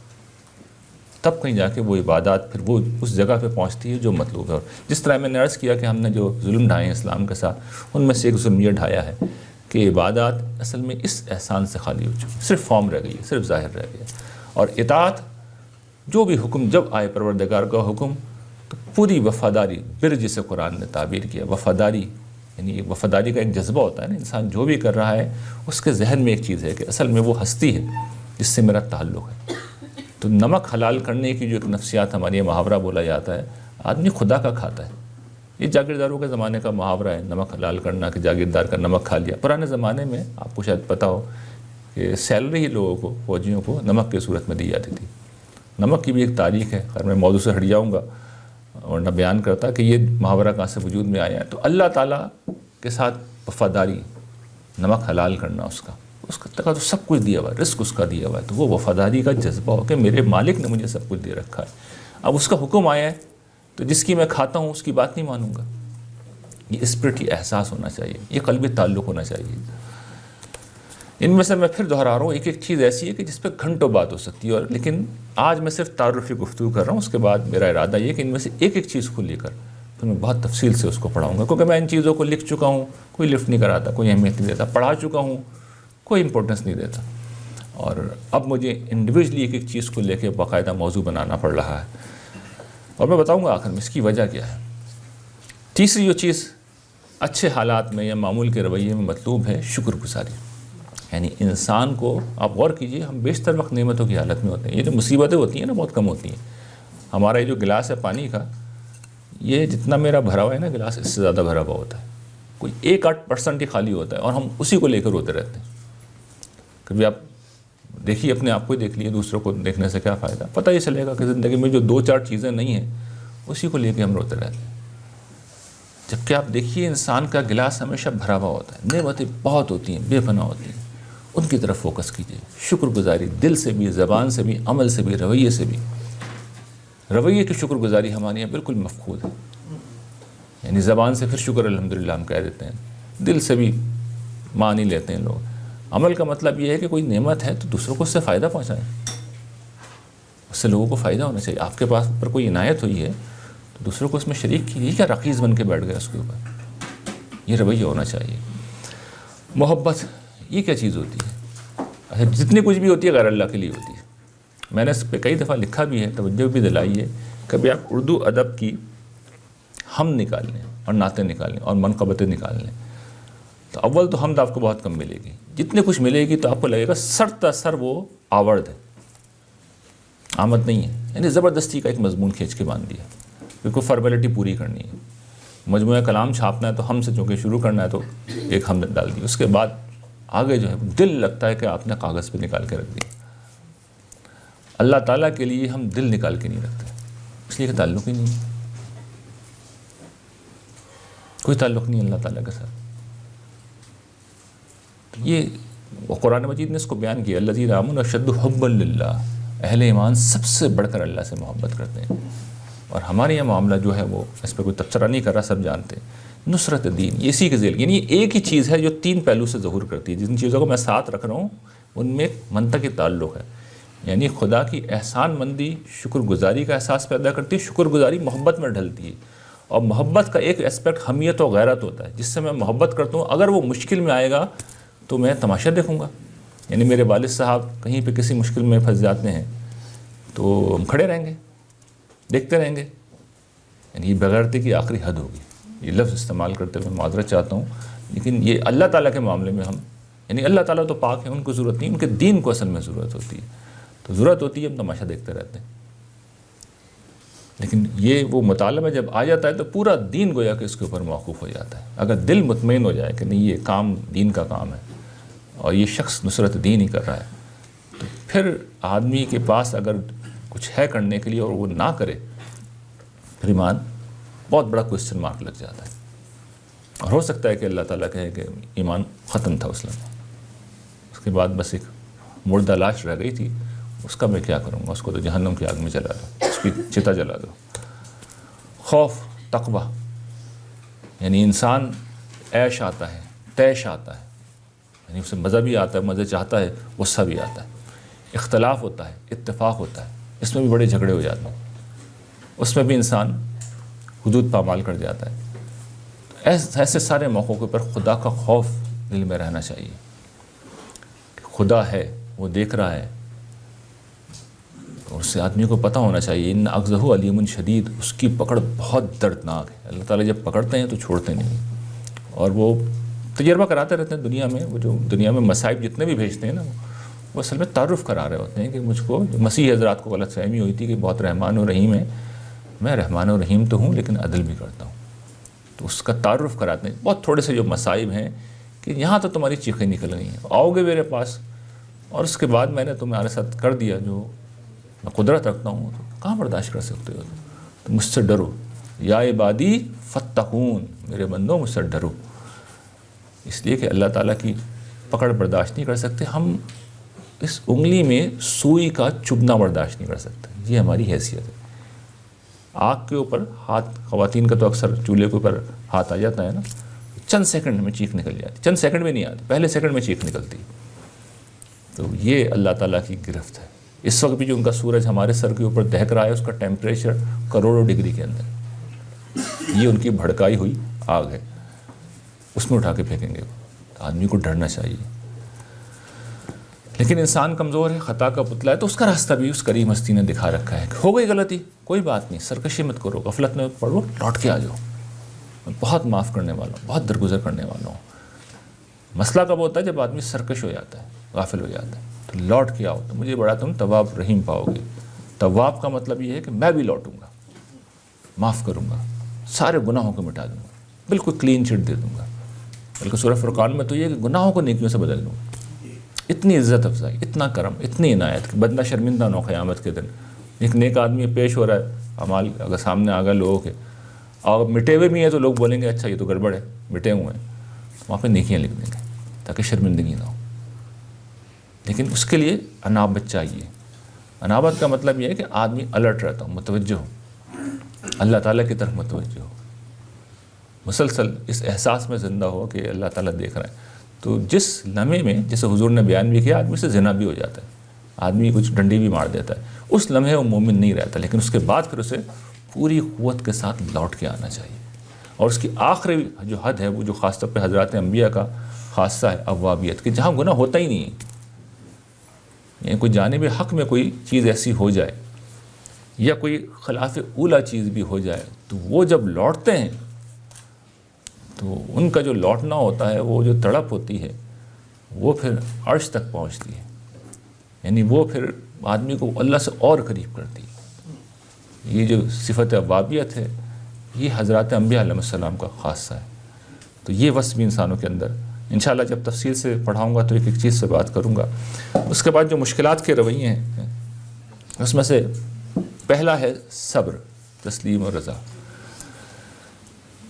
تب کہیں جا کے وہ عبادات پھر وہ اس جگہ پہ پہنچتی ہے جو مطلوب ہے۔ اور جس طرح میں نے عرض کیا کہ ہم نے جو ظلم ڈھائے ہیں اسلام کے ساتھ، ان میں سے ایک ظلم یہ ڈھایا ہے کہ عبادات اصل میں اس احسان سے خالی ہو چکی، صرف فارم رہ گئی ہے، صرف ظاہر رہ گیا۔ اور اطاعت، جو بھی حکم جب آئے پروردگار کا حکم تو پوری وفاداری، بر جسے قرآن نے تعبیر کیا، وفاداری، یعنی وفاداری کا ایک جذبہ ہوتا ہے نا، انسان جو بھی کر رہا ہے اس کے ذہن میں ایک چیز ہے کہ اصل میں وہ ہستی ہے جس سے میرا تعلق ہے۔ تو نمک حلال کرنے کی جو ایک نفسیات ہماری محاورہ بولا جاتا ہے، آدمی خدا کا کھاتا ہے۔ یہ جاگیرداروں کے زمانے کا محاورہ ہے، نمک حلال کرنا، کہ جاگیردار کا نمک کھا لیا۔ پرانے زمانے میں آپ کو شاید پتہ ہو کہ سیلری ہی لوگوں کو، فوجیوں کو نمک کی صورت میں دی جاتی تھی۔ نمک کی بھی ایک تاریخ ہے، خیر میں موضوع سے ہٹ جاؤں گا اور نہ بیان کرتا کہ یہ محاورہ کہاں سے وجود میں آیا ہے۔ تو اللہ تعالیٰ کے ساتھ وفاداری، نمک حلال کرنا، اس کا تو سب کچھ دیا ہوا ہے، رزق اس کا دیا ہوا ہے، تو وہ وفاداری کا جذبہ ہو کہ میرے مالک نے مجھے سب کچھ دے رکھا ہے، اب اس کا حکم آیا ہے تو جس کی میں کھاتا ہوں اس کی بات نہیں مانوں گا۔ یہ اسپرٹ، یہ احساس ہونا چاہیے، یہ قلبی تعلق ہونا چاہیے۔ ان میں سے میں پھر دہرا رہا ہوں، ایک ایک چیز ایسی ہے کہ جس پہ گھنٹوں بات ہو سکتی ہے، اور لیکن آج میں صرف تعارفی گفتگو کر رہا ہوں، اس کے بعد میرا ارادہ یہ کہ ان میں سے ایک ایک چیز کو لے کر پھر میں بہت تفصیل سے اس کو پڑھاؤں گا، کیونکہ میں ان چیزوں کو لکھ چکا ہوں، کوئی لفٹ نہیں کراتا، کوئی اہمیت نہیں دیتا، پڑھا چکا ہوں، کوئی امپورٹنس نہیں دیتا، اور اب مجھے انڈیویجلی ایک ایک چیز کو لے کے باقاعدہ موضوع بنانا پڑ رہا ہے، اور میں بتاؤں گا آخر میں اس کی وجہ کیا ہے۔ تیسری جو چیز اچھے حالات میں یا معمول کے رویے میں مطلوب ہے، شکر گزاری۔ یعنی انسان کو، آپ غور کیجئے، ہم بیشتر وقت نعمتوں کی حالت میں ہوتے ہیں، یہ جو مصیبتیں ہوتی ہیں نا بہت کم ہوتی ہیں۔ ہمارا یہ جو گلاس ہے پانی کا، یہ جتنا میرا بھرا ہوا ہے نا گلاس، اس سے زیادہ بھرا ہوا ہوتا ہے، کوئی 1-8% ہی خالی ہوتا ہے، اور ہم اسی کو لے کر روتے رہتے ہیں۔ کبھی آپ دیکھیے، اپنے آپ کو ہی دیکھ لیے، دوسروں کو دیکھنے سے کیا فائدہ، پتہ یہ چلے گا کہ زندگی میں جو 2-4 چیزیں نہیں ہیں اسی کو لے کے ہم روتے رہتے ہیں، جبکہ آپ دیکھیے انسان کا گلاس ہمیشہ بھرا ہوا ہوتا ہے، نعمتیں بہت ہوتی ہیں، بے پناہ ہوتی ہیں، ان کی طرف فوکس کیجیے، شکر گزاری دل سے بھی، زبان سے بھی، عمل سے بھی، رویے سے بھی۔ رویے کی شکر گزاری ہمارے یہاں بالکل مفقود ہے. یعنی زبان سے پھر شکر الحمدللہ ہم کہہ دیتے ہیں، دل سے بھی مان ہی لیتے ہیں لوگ. عمل کا مطلب یہ ہے کہ کوئی نعمت ہے تو دوسروں کو اس سے فائدہ پہنچائیں، اس سے لوگوں کو فائدہ ہونا چاہیے. آپ کے پاس پر کوئی عنایت ہوئی ہے تو دوسروں کو اس میں شریک کیجیے. کیا رخیص بن کے بیٹھ گئے اس کے اوپر؟ یہ رویہ ہونا چاہیے. محبت یہ کیا چیز ہوتی ہے؟ اچھا، جتنی کچھ بھی ہوتی ہے غیر اللہ کے لیے ہوتی ہے. میں نے اس پہ کئی دفعہ لکھا بھی ہے، توجہ بھی دلائی ہے. کبھی آپ اردو ادب کی ہم نکال لیں اور نعتیں نکال لیں اور منقبتیں نکال لیں تو اول تو حمد آپ کو بہت کم ملے گی. جتنے کچھ ملے گی تو آپ کو لگے گا سر تا سر وہ آورد ہے، آمد نہیں ہے. یعنی زبردستی کا ایک مضمون کھینچ کے باندھ دیا، کیونکہ فارمیلٹی پوری کرنی ہے. مجموعہ کلام چھاپنا ہے تو ہم سے چونکہ شروع کرنا ہے تو ایک حمد ڈال دی. اس کے بعد آگے جو ہے دل لگتا ہے کہ آپ نے کاغذ پہ نکال کے رکھ دیا. اللہ تعالیٰ کے لیے ہم دل نکال کے نہیں رکھتے، اس لیے کہ تعلق ہی نہیں ہے، کوئی تعلق نہیں اللہ تعالیٰ کے ساتھ. یہ قرآن مجید نے اس کو بیان کیا، الذین آمنوا اشد حبا للہ، اہل ایمان سب سے بڑھ کر اللہ سے محبت کرتے ہیں. اور ہمارے یہاں معاملہ جو ہے وہ اس پہ کوئی تبصرہ نہیں کر رہا، سب جانتے ہیں. نصرت دین یہ اسی کے ذیل، یعنی ایک ہی چیز ہے جو تین پہلو سے ظہور کرتی ہے. جن چیزوں کو میں ساتھ رکھ رہا ہوں ان میں منطقی تعلق ہے. یعنی خدا کی احسان مندی شکر گزاری کا احساس پیدا کرتی ہے، شکر گزاری محبت میں ڈھلتی ہے. اور محبت کا ایک اسپیکٹ حمیت و غیرت ہوتا ہے، جس سے میں محبت کرتا ہوں. اگر وہ مشکل میں آئے گا تو میں تماشا دیکھوں گا. یعنی میرے والد صاحب کہیں پہ کسی مشکل میں پھنس جاتے ہیں تو ہم کھڑے رہیں گے، دیکھتے رہیں گے. یعنی یہ بغیرتی کی آخری حد ہوگی. یہ لفظ استعمال کرتے ہوئے معذرت چاہتا ہوں، لیکن یہ اللہ تعالیٰ کے معاملے میں ہم، یعنی اللہ تعالیٰ تو پاک ہیں، ان کو ضرورت نہیں، ان کے دین کو اصل میں ضرورت ہوتی ہے. تو ضرورت ہوتی ہے ہم تماشا دیکھتے رہتے ہیں. لیکن یہ وہ مطالبہ جب آ جاتا ہے تو پورا دین گویا کہ اس کے اوپر موقوف ہو جاتا ہے. اگر دل مطمئن ہو جائے کہ نہیں یہ کام دین کا کام ہے اور یہ شخص نصرت دین ہی کر رہا ہے، تو پھر آدمی کے پاس اگر کچھ ہے کرنے کے لیے اور وہ نہ کرے، پھر ایمان بہت بڑا کوسچن مارک لگ جاتا ہے. اور ہو سکتا ہے کہ اللہ تعالیٰ کہے کہ ایمان ختم تھا اس لمحے، اس کے بعد بس ایک مردہ لاش رہ گئی تھی، اس کا میں کیا کروں گا، اس کو تو جہنم کی آگ میں جلا دو، اس کی چتا جلا دو. خوف، تقوی، یعنی انسان عیش آتا ہے، طیش آتا ہے، یعنی اسے مزہ بھی آتا ہے، مزے چاہتا ہے، غصہ بھی آتا ہے، اختلاف ہوتا ہے، اتفاق ہوتا ہے، اس میں بھی بڑے جھگڑے ہو جاتے ہیں، اس میں بھی انسان حدود پامال کر جاتا ہے. ایسے سارے موقعوں پر خدا کا خوف دل میں رہنا چاہیے. خدا ہے، وہ دیکھ رہا ہے، اور اس سے آدمی کو پتہ ہونا چاہیے ان اخذہ علیم شدید، اس کی پکڑ بہت دردناک ہے. اللہ تعالیٰ جب پکڑتے ہیں تو چھوڑتے نہیں، اور وہ تجربہ کراتے رہتے ہیں دنیا میں. وہ جو دنیا میں مصائب جتنے بھی بھیجتے ہیں نا، وہ اصل میں تعارف کرا رہے ہوتے ہیں کہ مجھ کو جو مسیح حضرات کو غلط فہمی ہوئی تھی کہ بہت رحمان و رحیم ہے، میں رحمان و رحیم تو ہوں لیکن عدل بھی کرتا ہوں. تو اس کا تعارف کراتے ہیں. بہت تھوڑے سے جو مصائب ہیں کہ یہاں تو تمہاری چیخیں نکل گئی ہیں، آؤ گے میرے پاس اور اس کے بعد میں نے تمہارے ساتھ کر دیا جو میں قدرت رکھتا ہوں، تو کہاں برداشت کر سکتے ہو؟ تو مجھ سے ڈرو، یا عبادی فتقون، میرے بندوں مجھ سے ڈرو. اس لیے کہ اللہ تعالیٰ کی پکڑ برداشت نہیں کر سکتے. ہم اس انگلی میں سوئی کا چبھنا برداشت نہیں کر سکتے. یہ ہماری حیثیت ہے. آگ کے اوپر ہاتھ، خواتین کا تو اکثر چولہے کے اوپر ہاتھ آ جاتا ہے نا، چند سیکنڈ میں چیخ نکل جاتی، چند سیکنڈ میں نہیں آتی، پہلے سیکنڈ میں چیخ نکلتی. تو یہ اللہ تعالیٰ کی گرفت ہے. اس وقت بھی جو ان کا سورج ہمارے سر کے اوپر دہک رہا ہے، اس کا ٹیمپریچر کروڑوں ڈگری کے اندر. یہ ان کی بھڑکائی ہوئی آگ ہے، اس میں اٹھا کے پھینکیں گے. آدمی کو ڈرنا چاہیے. لیکن انسان کمزور ہے، خطا کا پتلا ہے، تو اس کا راستہ بھی اس کریم ہستی نے دکھا رکھا ہے. ہو گئی غلطی، کوئی بات نہیں، سرکشی مت کرو، غفلت میں پڑو، لوٹ کے آ جاؤ. میں بہت معاف کرنے والا ہوں، بہت درگزر کرنے والا ہوں. مسئلہ کب ہوتا ہے؟ جب آدمی سرکش ہو جاتا ہے، غافل ہو جاتا ہے. تو لوٹ کے آؤ تو مجھے بڑا تم تواب رحیم پاؤ گے. تواب کا مطلب یہ ہے کہ میں بھی لوٹوں گا، معاف کروں گا، سارے گناہوں کو مٹا دوں گا، بالکل کلین چٹ دے دوں گا. بلکہ سورہ فرقان میں تو یہ کہ گناہوں کو نیکیوں سے بدل دوں. اتنی عزت افزائی، اتنا کرم، اتنی عنایت کہ بندہ شرمندہ نہ ہو قیامت کے دن. ایک نیک آدمی پیش ہو رہا ہے، اعمال اگر سامنے آ گیا لوگوں کے، اور مٹے ہوئے بھی ہیں تو لوگ بولیں گے اچھا یہ تو گڑبڑ ہے، مٹے ہوئے ہیں، وہاں پہ نیکیاں لکھ دیں گے تاکہ شرمندگی نہ ہو. لیکن اس کے لیے انابت چاہیے. انابت کا مطلب یہ ہے کہ آدمی الرٹ رہتا ہو، متوجہ ہو، اللہ تعالیٰ کی طرف متوجہ ہو، مسلسل اس احساس میں زندہ ہو کہ اللہ تعالیٰ دیکھ رہا ہے. تو جس لمحے میں، جیسے حضور نے بیان بھی کیا، آدمی سے زنا بھی ہو جاتا ہے، آدمی کچھ ڈنڈی بھی مار دیتا ہے، اس لمحے وہ مومن نہیں رہتا، لیکن اس کے بعد پھر اسے پوری قوت کے ساتھ لوٹ کے آنا چاہیے. اور اس کی آخری جو حد ہے، وہ جو خاص طور پہ حضرات انبیاء کا خاصہ ہے، اوابیت، کہ جہاں گناہ ہوتا ہی نہیں ہے، یعنی کوئی جانب حق میں کوئی چیز ایسی ہو جائے یا کوئی خلاف اولا چیز بھی ہو جائے، تو وہ جب لوٹتے ہیں تو ان کا جو لوٹنا ہوتا ہے، وہ جو تڑپ ہوتی ہے، وہ پھر عرش تک پہنچتی ہے، یعنی وہ پھر آدمی کو اللہ سے اور قریب کرتی ہے. یہ جو صفت اوابیت ہے، یہ حضرات انبیاء علیہ السلام کا خاصہ ہے. تو یہ وصف بھی انسانوں کے اندر، انشاءاللہ جب تفصیل سے پڑھاؤں گا تو ایک ایک چیز سے بات کروں گا. اس کے بعد جو مشکلات کے رویے ہیں، اس میں سے پہلا ہے صبر، تسلیم اور رضا.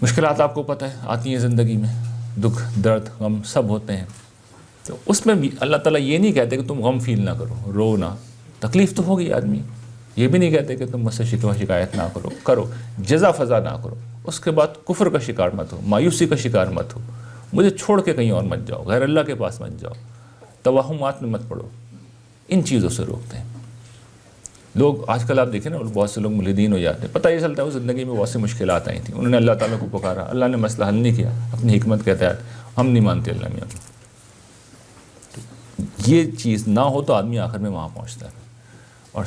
مشکلات آپ کو پتہ ہے آتی ہیں زندگی میں، دکھ درد غم سب ہوتے ہیں. تو اس میں بھی اللہ تعالیٰ یہ نہیں کہتے کہ تم غم فیل نہ کرو، رو نہ، تکلیف تو ہوگی آدمی. یہ بھی نہیں کہتے کہ تم مجھ سے شکوہ شکایت نہ کرو، جزا فضا نہ کرو. اس کے بعد کفر کا شکار مت ہو، مایوسی کا شکار مت ہو، مجھے چھوڑ کے کہیں اور مت جاؤ، غیر اللہ کے پاس مت جاؤ، توہمات میں مت پڑو. ان چیزوں سے روکتے ہیں لوگ. آج کل آپ دیکھیں نا، بہت سے لوگ ملحدین ہو جاتے ہیں، پتہ یہ چلتا ہے وہ زندگی میں بہت سی مشکلات آئی تھیں، انہوں نے اللہ تعالیٰ کو پکارا، اللہ نے مسئلہ حل نہیں کیا، اپنی حکمت کے تحت ہم نہیں مانتے اللہ میاں کو. یہ چیز نہ ہو تو آدمی آخر میں وہاں پہنچتا ہے. اور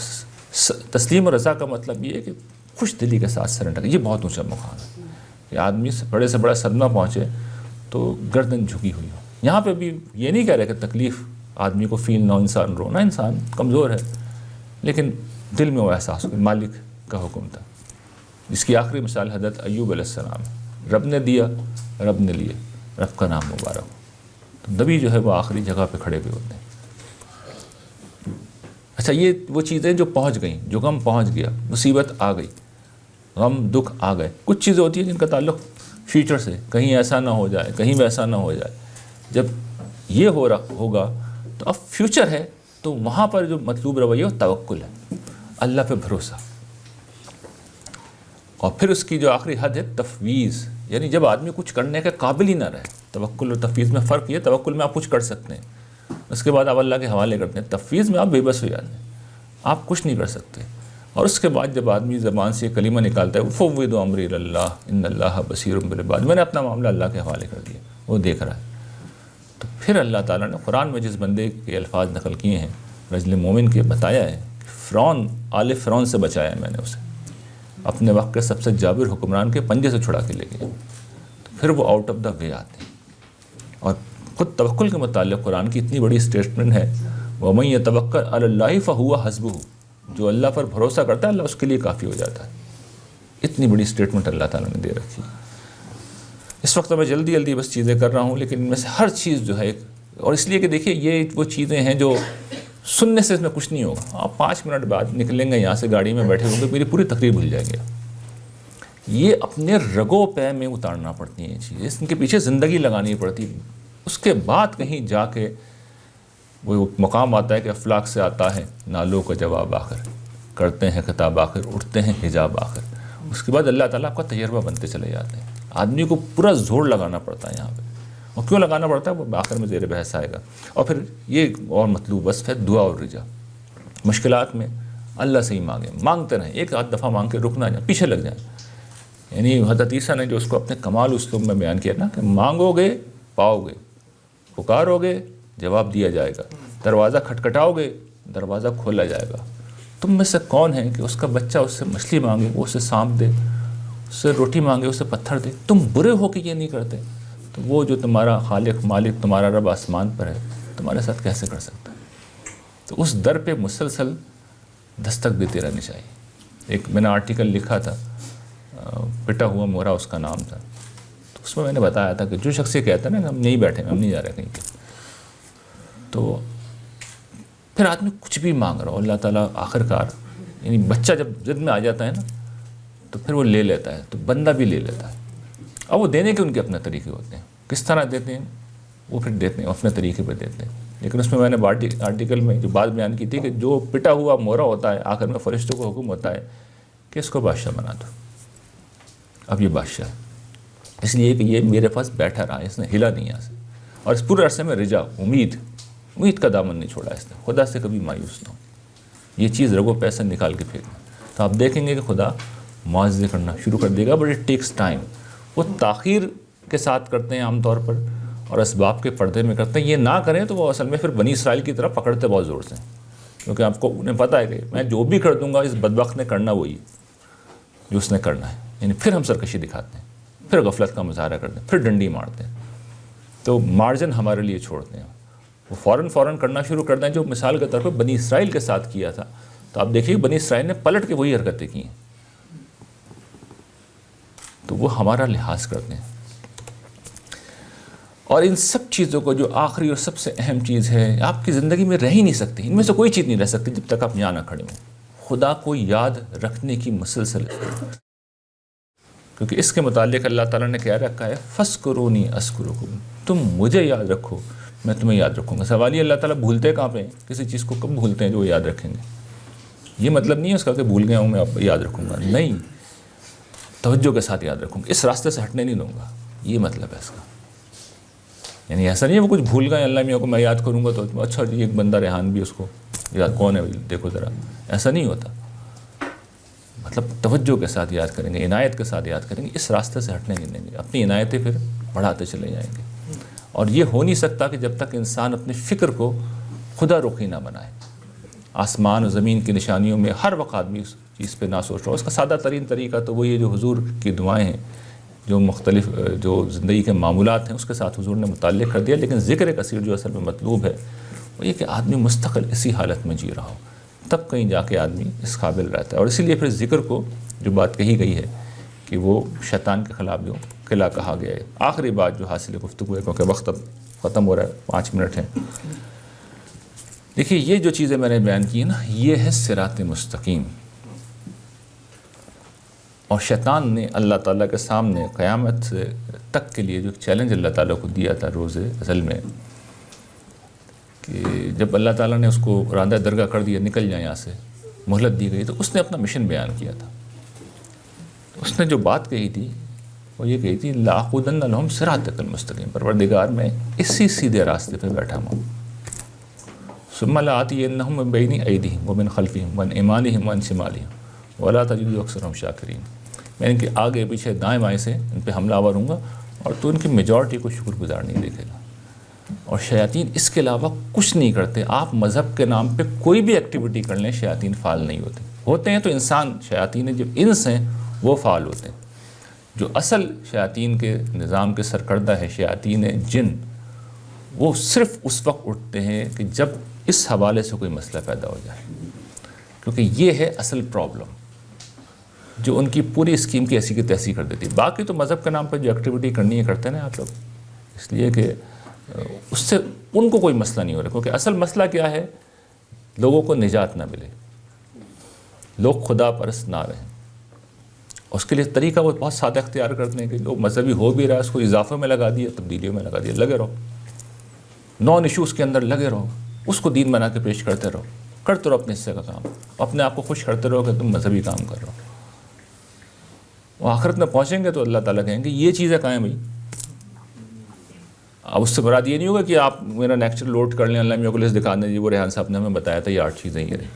تسلیم و رضا کا مطلب یہ ہے کہ خوش دلی کے ساتھ سرنڈر. یہ بہت اونچا مقام ہے کہ آدمی سے بڑے بڑا صدمہ پہنچے تو گردن جھکی ہوئی ہو. یہاں پہ بھی یہ نہیں کہہ رہے کہ تکلیف آدمی کو فیل نہ ہو، انسان رونا، انسان کمزور ہے، لیکن دل میں وہ احساس ہو کہ مالک کا حکم تھا. جس کی آخری مثال حضرت ایوب علیہ السلام ہے، رب نے دیا، رب نے لیے، رب کا نام مبارک ہو. تو نبی جو ہے وہ آخری جگہ پہ کھڑے ہوئے ہوتے ہیں. اچھا، یہ وہ چیزیں جو پہنچ گئیں، جو غم پہنچ گیا، مصیبت آ گئی، غم دکھ آ گئے. کچھ چیزیں ہوتی ہیں جن کا تعلق فیوچر سے، کہیں ایسا نہ ہو جائے، کہیں ویسا نہ ہو جائے. جب یہ ہوگا تو اب فیوچر ہے، تو وہاں پر جو مطلوب رویہ وہ توکل ہے، اللہ پہ بھروسہ. اور پھر اس کی جو آخری حد ہے تفویض، یعنی جب آدمی کچھ کرنے کے قابل ہی نہ رہے. توکل اور تفویض میں فرق یہ، توکل میں آپ کچھ کر سکتے ہیں، اس کے بعد آپ اللہ کے حوالے کرتے ہیں. تفویض میں آپ بے بس ہو جاتے ہیں، آپ کچھ نہیں کر سکتے. اور اس کے بعد جب آدمی زبان سے کلمہ نکالتا ہے، فوض امری اللہ ان اللہ بصیر بالعباد، میں نے اپنا معاملہ اللہ کے حوالے کر دیا، وہ دیکھ رہا ہے. تو پھر اللہ تعالیٰ نے قرآن میں جس بندے کے الفاظ نقل کیے ہیں، رجل مومن کے، بتایا ہے کہ فرعون، آل فرعون سے بچایا ہے میں نے اسے، اپنے وقت کے سب سے جابر حکمران کے پنجے سے چھڑا کے لے گیا. تو پھر وہ آؤٹ آف دا وے آتے ہیں. اور خود توکل کے متعلق قرآن کی اتنی بڑی اسٹیٹمنٹ ہے، وَمَن يَتَوَكَّلْ عَلَى اللَّهِ فَهُوَ حَسْبُهُ، جو اللہ پر بھروسہ کرتا ہے اللہ اس کے لیے کافی ہو جاتا ہے. اتنی بڑی اسٹیٹمنٹ اللہ تعالیٰ نے دے رکھی. اس وقت میں جلدی بس چیزیں کر رہا ہوں، لیکن ان میں سے ہر چیز جو ہے، اور اس لیے کہ دیکھیے یہ وہ چیزیں ہیں جو سننے سے اس میں کچھ نہیں ہوگا. آپ 5 منٹ بعد نکلیں گے یہاں سے، گاڑی میں بیٹھے ہوں گے، میری پوری تقریر بھول جائیں گے. یہ اپنے رگو پے میں اتارنا پڑتی ہیں یہ چیزیں، ان کے پیچھے زندگی لگانی پڑتی. اس کے بعد کہیں جا کے وہ مقام آتا ہے کہ افلاک سے آتا ہے نالوں کا جواب آخر، کرتے ہیں خطاب آخر، اٹھتے ہیں حجاب آخر. اس کے بعد اللہ تعالیٰ آپ کا تجربہ بنتے چلے جاتے ہیں. آدمی کو پورا زور لگانا پڑتا ہے یہاں پہ. اور کیوں لگانا پڑتا ہے وہ آخر میں زیر بحث آئے گا. اور پھر یہ اور مطلوب وصف ہے دعا اور رجا. مشکلات میں اللہ سے ہی مانگیں، مانگتے رہیں، ایک آدھ دفعہ مانگ کے رک نہ جائیں، پیچھے لگ جائیں. یعنی حضرت عیسیٰ نے جو اس کو اپنے کمال اسلوب میں بیان کیا نا کہ مانگو گے پاؤ گے، پکارو گے جواب دیا جائے گا، دروازہ کھٹکھٹاؤ گے دروازہ کھولا جائے گا. تم میں سے کون ہے کہ اس کا بچہ اس سے مچھلی مانگے وہ اسے سانپ دے، اس سے روٹی مانگے اسے پتھر دے؟ تم برے ہو کہ یہ نہیں کرتے، تو وہ جو تمہارا خالق مالک تمہارا رب آسمان پر ہے تمہارے ساتھ کیسے کر سکتا ہے؟ تو اس در پہ مسلسل دستک دیتے رہنی چاہیے. ایک میں نے آرٹیکل لکھا تھا، پٹا ہوا مورا اس کا نام تھا. تو اس میں میں نے بتایا تھا کہ جو شخص یہ کہتا ہے نا کہ ہم نہیں بیٹھے، ہم نہیں جا رہے کہیں پہ، تو پھر آدمی کچھ بھی مانگ رہا ہو، اللہ تعالیٰ آخر کار، یعنی بچہ جب ضد میں آ جاتا ہے نا تو پھر وہ لے لیتا ہے، تو بندہ بھی لے لیتا ہے. اب وہ دینے کے ان کے اپنے طریقے ہوتے ہیں، کس طرح دیتے ہیں وہ پھر دیتے ہیں، اپنے طریقے پہ دیتے ہیں. لیکن اس میں میں نے آرٹیکل میں جو بات بیان کی تھی کہ جو پٹا ہوا مورا ہوتا ہے آخر میں فرشتوں کو حکم ہوتا ہے کہ اس کو بادشاہ بنا دو. اب یہ بادشاہ ہے اس لیے کہ یہ میرے پاس بیٹھا رہا ہے, اس نے ہلا نہیں یہاں سے, اور اس پورے عرصے میں رجا, امید کا دامن نہیں چھوڑا اس نے, خدا سے کبھی مایوس نہ ہو. یہ چیز رگو پیسہ نکال کے پھینکنا. تو آپ دیکھیں گے کہ خدا معاوضے کرنا شروع کر دے گا, بٹ اٹ ٹیکس ٹائم. وہ تاخیر کے ساتھ کرتے ہیں عام طور پر, اور اسباب کے پردے میں کرتے ہیں. یہ نہ کریں تو وہ اصل میں پھر بنی اسرائیل کی طرف پکڑتے بہت زور سے, کیونکہ آپ کو انہیں پتہ ہے کہ میں جو بھی کر دوں گا اس بدبخت نے کرنا وہی جو اس نے کرنا ہے. یعنی پھر ہم سرکشی دکھاتے ہیں, پھر غفلت کا مظاہرہ کرتے ہیں, پھر ڈنڈی مارتے ہیں. تو مارجن ہمارے لیے چھوڑتے ہیں. وہ فوراً کرنا شروع کر دیں, جو مثال کے طور پر بنی اسرائیل کے ساتھ کیا تھا. تو آپ دیکھیے بنی اسرائیل نے پلٹ کے وہی حرکتیں کی ہیں. تو وہ ہمارا لحاظ کرتے ہیں. اور ان سب چیزوں کو جو آخری اور سب سے اہم چیز ہے, آپ کی زندگی میں رہ ہی نہیں سکتی, ان میں سے کوئی چیز نہیں رہ سکتی جب تک آپ یہاں نہ کھڑے ہوں. خدا کو یاد رکھنے کی مسلسل, کیونکہ اس کے متعلق اللہ تعالیٰ نے کیا رکھا ہے, فَاذْكُرُونِي أَذْكُرُكُمْ, تم مجھے یاد رکھو میں تمہیں یاد رکھوں گا. سوال یہ اللہ تعالیٰ بھولتے کہاں پہ ہیں, کسی چیز کو کب بھولتے ہیں جو وہ یاد رکھیں گے. یہ مطلب نہیں ہے اس کا کہ بھول گیا ہوں میں اب یاد رکھوں گا, نہیں, توجہ کے ساتھ یاد رکھوں گا, اس راستے سے ہٹنے نہیں دوں گا, یہ مطلب ہے اس کا. یعنی ایسا نہیں ہے وہ کچھ بھول گئے اللہ میاں کو میں یاد کروں گا تو اچھا جی ایک بندہ ریحان بھی اس کو یاد, کون ہے دیکھو ذرا, ایسا نہیں ہوتا. مطلب توجہ کے ساتھ یاد کریں گے, عنایت کے ساتھ یاد کریں گے, اس راستے سے ہٹنے نہیں دیں گے, اپنی عنایتیں پھر بڑھاتے چلے جائیں گے. اور یہ ہو نہیں سکتا کہ جب تک انسان اپنی فکر کو خدا رخی نہ بنائے. آسمان و زمین کی نشانیوں میں ہر وقت آدمی اس چیز پہ نہ سوچ رہا ہو. اس کا سادہ ترین طریقہ تو وہ یہ جو حضور کی دعائیں ہیں, جو مختلف جو زندگی کے معمولات ہیں اس کے ساتھ حضور نے متعلق کر دیا. لیکن ذکر کثیر جو اصل میں مطلوب ہے وہ یہ کہ آدمی مستقل اسی حالت میں جی رہا ہو, تب کہیں جا کے آدمی اس قابل رہتا ہے. اور اسی لیے پھر ذکر کو جو بات کہی گئی ہے کہ وہ شیطان کے خلاف جو قلعہ کہا گیا ہے. آخری بات جو حاصل گفتگو ہے, کیونکہ وقت اب ختم ہو رہا ہے, 5 منٹ ہیں. دیکھیے یہ جو چیزیں میں نے بیان کی ہیں نا, یہ ہے صراط مستقیم. اور شیطان نے اللہ تعالیٰ کے سامنے قیامت تک کے لیے جو چیلنج اللہ تعالیٰ کو دیا تھا روز ازل میں, کہ جب اللہ تعالیٰ نے اس کو راندہ درگاہ کر دیا, نکل جائیں یہاں سے, مہلت دی گئی, تو اس نے اپنا مشن بیان کیا تھا. اس نے جو بات کہی تھی وہ یہ کہی تھی, لَأَقْعُدَنَّ لَهُمْ صِرَاطَكَ الْمُسْتَقِيمَ, پروردگار میں اسی سیدھے راستے پہ بیٹھا ہوں. ثُمَّ لَآتِيَنَّهُم مِّن بَيْنِ أَيْدِيهِمْ وَمِنْ خَلْفِهِمْ وَعَنْ أَيْمَانِهِمْ وَعَنْ شِمَالِهِمْ وَلَا تَجِدُ أَكْثَرَهُمْ شَاكِرِينَ. میں ان کے آگے پیچھے دائیں بائیں سے ان پہ حملہ آور ہوں گا, اور تو ان کی میجورٹی کو شکر گزار نہیں دیکھے گا. اور شیاطین اس کے علاوہ کچھ نہیں کرتے. آپ مذہب کے نام پہ کوئی بھی ایکٹیویٹی کر لیں, شیاطین فعال نہیں ہوتے ہیں تو انسان شیاطین جو انس ہیں وہ فعال ہوتے ہیں. جو اصل شیاطین کے نظام کے سرکردہ ہے شیاطین جن, وہ صرف اس وقت اٹھتے ہیں کہ جب اس حوالے سے کوئی مسئلہ پیدا ہو جائے, کیونکہ یہ ہے اصل پرابلم جو ان کی پوری اسکیم کی ایسی کی تیسی کر دیتی ہے. باقی تو مذہب کے نام پہ جو ایکٹیویٹی کرنی ہے کرتے ہیں آپ لوگ, اس لیے کہ اس سے ان کو کوئی مسئلہ نہیں ہو رہا. کیونکہ اصل مسئلہ کیا ہے, لوگوں کو نجات نہ ملے, لوگ خدا پرست نہ رہیں. اس کے لیے طریقہ وہ بہت سادہ اختیار کرتے ہیں کہ جو مذہبی ہو بھی رہا ہے اس کو اضافے میں لگا دیا, تبدیلیوں میں لگا دیا, لگے رہو, نان ایشوز کے اندر لگے رہو, اس کو دین بنا کے پیش کرتے رہو, کرتے رہو اپنے حصے کا کام, اپنے آپ کو خوش کرتے رہو کہ تم مذہبی کام کر رہو. وہ آخرت میں پہنچیں گے تو اللہ تعالیٰ کہیں گے یہ چیزیں کہاں ہیں بھائی. اب اس سے مراد یہ نہیں ہوگا کہ آپ میرا نیکچر لوڈ کر لیں, اللہ میاں کو لسٹ دکھا دیں, جی وہ ریحان صاحب نے ہمیں بتایا تھا یہ 8 چیزیں یہ رہی,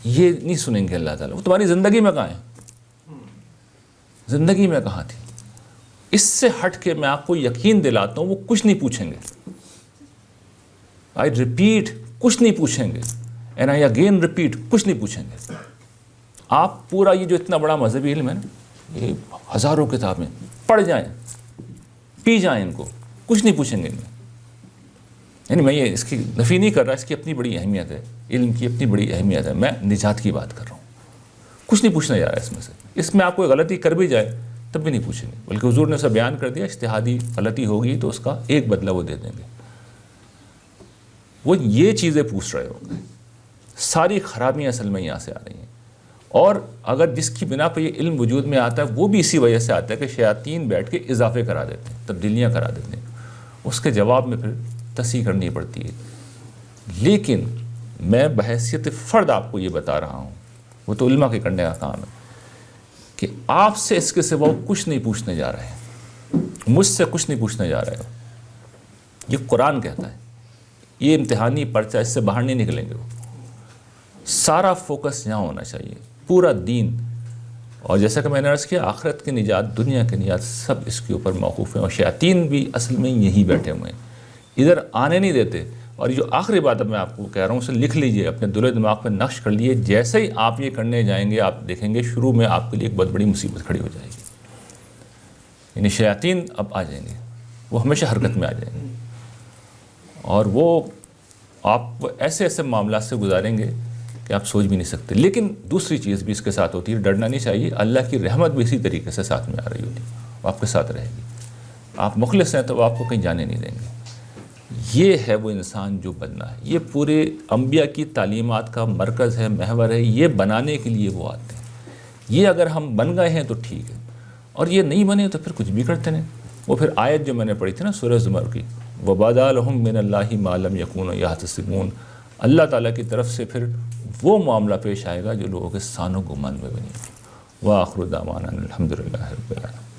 یہ نہیں سنیں گے اللہ تعالیٰ. وہ تمہاری زندگی میں کہاں ہیں, زندگی میں کہاں تھی. اس سے ہٹ کے میں آپ کو یقین دلاتا ہوں وہ کچھ نہیں پوچھیں گے. آئی ریپیٹ, کچھ نہیں پوچھیں گے, اینڈ آئی اگین ریپیٹ, کچھ نہیں پوچھیں گے. آپ پورا یہ جو اتنا بڑا مذہبی علم ہے نا, یہ ہزاروں کتابیں پڑھ جائیں, پی جائیں ان کو, کچھ نہیں پوچھیں گے ان میں. یعنی میں یہ اس کی نفی نہیں کر رہا, اس کی اپنی بڑی اہمیت ہے, علم کی اپنی بڑی اہمیت ہے. میں نجات کی بات کر رہا ہوں, کچھ نہیں پوچھنا جا رہا ہے اس میں سے. اس میں آپ کوئی غلطی کر بھی جائے تب بھی نہیں پوچھیں گے, بلکہ حضور نے اسے بیان کر دیا اجتہادی غلطی ہوگی تو اس کا ایک بدلہ وہ دے دیں گے. وہ یہ چیزیں پوچھ رہے ہوں گے. ساری خرابیاں اصل میں یہاں سے آ رہی ہیں. اور اگر جس کی بنا پہ یہ علم وجود میں آتا ہے وہ بھی اسی وجہ سے آتا ہے کہ شیاطین بیٹھ کے اضافے کرا دیتے ہیں, تبدیلیاں کرا دیتے ہیں. اس کے جواب میں پھر تصحیح کرنی پڑتی ہے. لیکن میں بحیثیت فرد آپ کو یہ بتا رہا ہوں, وہ تو علماء کے کرنے کا کام ہے, کہ آپ سے اس کے سوا کچھ نہیں پوچھنے جا رہے ہیں, مجھ سے کچھ نہیں پوچھنے جا رہے ہو. یہ قرآن کہتا ہے, یہ امتحانی پرچہ, اس سے باہر نہیں نکلیں گے. وہ سارا فوکس یہاں ہونا چاہیے, پورا دین. اور جیسا کہ میں نے عرض کیا, آخرت کی نجات, دنیا کی نجات, سب اس کے اوپر موقوف ہیں. اور شیاطین بھی اصل میں یہی بیٹھے ہوئے ہیں, ادھر آنے نہیں دیتے. اور یہ جو آخری بات اب میں آپ کو کہہ رہا ہوں, اسے لکھ لیجئے, اپنے دل و دماغ پہ نقش کر لیجئے. جیسے ہی آپ یہ کرنے جائیں گے, آپ دیکھیں گے شروع میں آپ کے لیے ایک بہت بڑی مصیبت کھڑی ہو جائے گی. یعنی شیاطین اب آ جائیں گے, وہ ہمیشہ حرکت میں آ جائیں گے, اور وہ آپ ایسے ایسے معاملات سے گزاریں گے کہ آپ سوچ بھی نہیں سکتے. لیکن دوسری چیز بھی اس کے ساتھ ہوتی ہے, ڈرنا نہیں چاہیے. اللہ کی رحمت بھی اسی طریقے سے ساتھ میں آ رہی ہوتی ہے, وہ آپ کے ساتھ رہے گی. آپ مخلص ہیں تو وہ آپ کو کہیں جانے نہیں دیں گے. یہ ہے وہ انسان جو بننا ہے. یہ پورے انبیاء کی تعلیمات کا مرکز ہے, محور ہے. یہ بنانے کے لیے وہ آتے ہیں. یہ اگر ہم بن گئے ہیں تو ٹھیک ہے, اور یہ نہیں بنے تو پھر کچھ بھی کرتے نہیں. وہ پھر آیت جو میں نے پڑھی تھی نا سورہ زمر کی, وَبَدَا لَهُم مِّنَ اللَّهِ مَا لَمْ يَكُونُوا يَحْتَسِبُونَ, اللہ تعالیٰ کی طرف سے پھر وہ معاملہ پیش آئے گا جو لوگوں کے سان و گمان میں بنی. وآخر دعوانا الحمد للہ رب العالمین.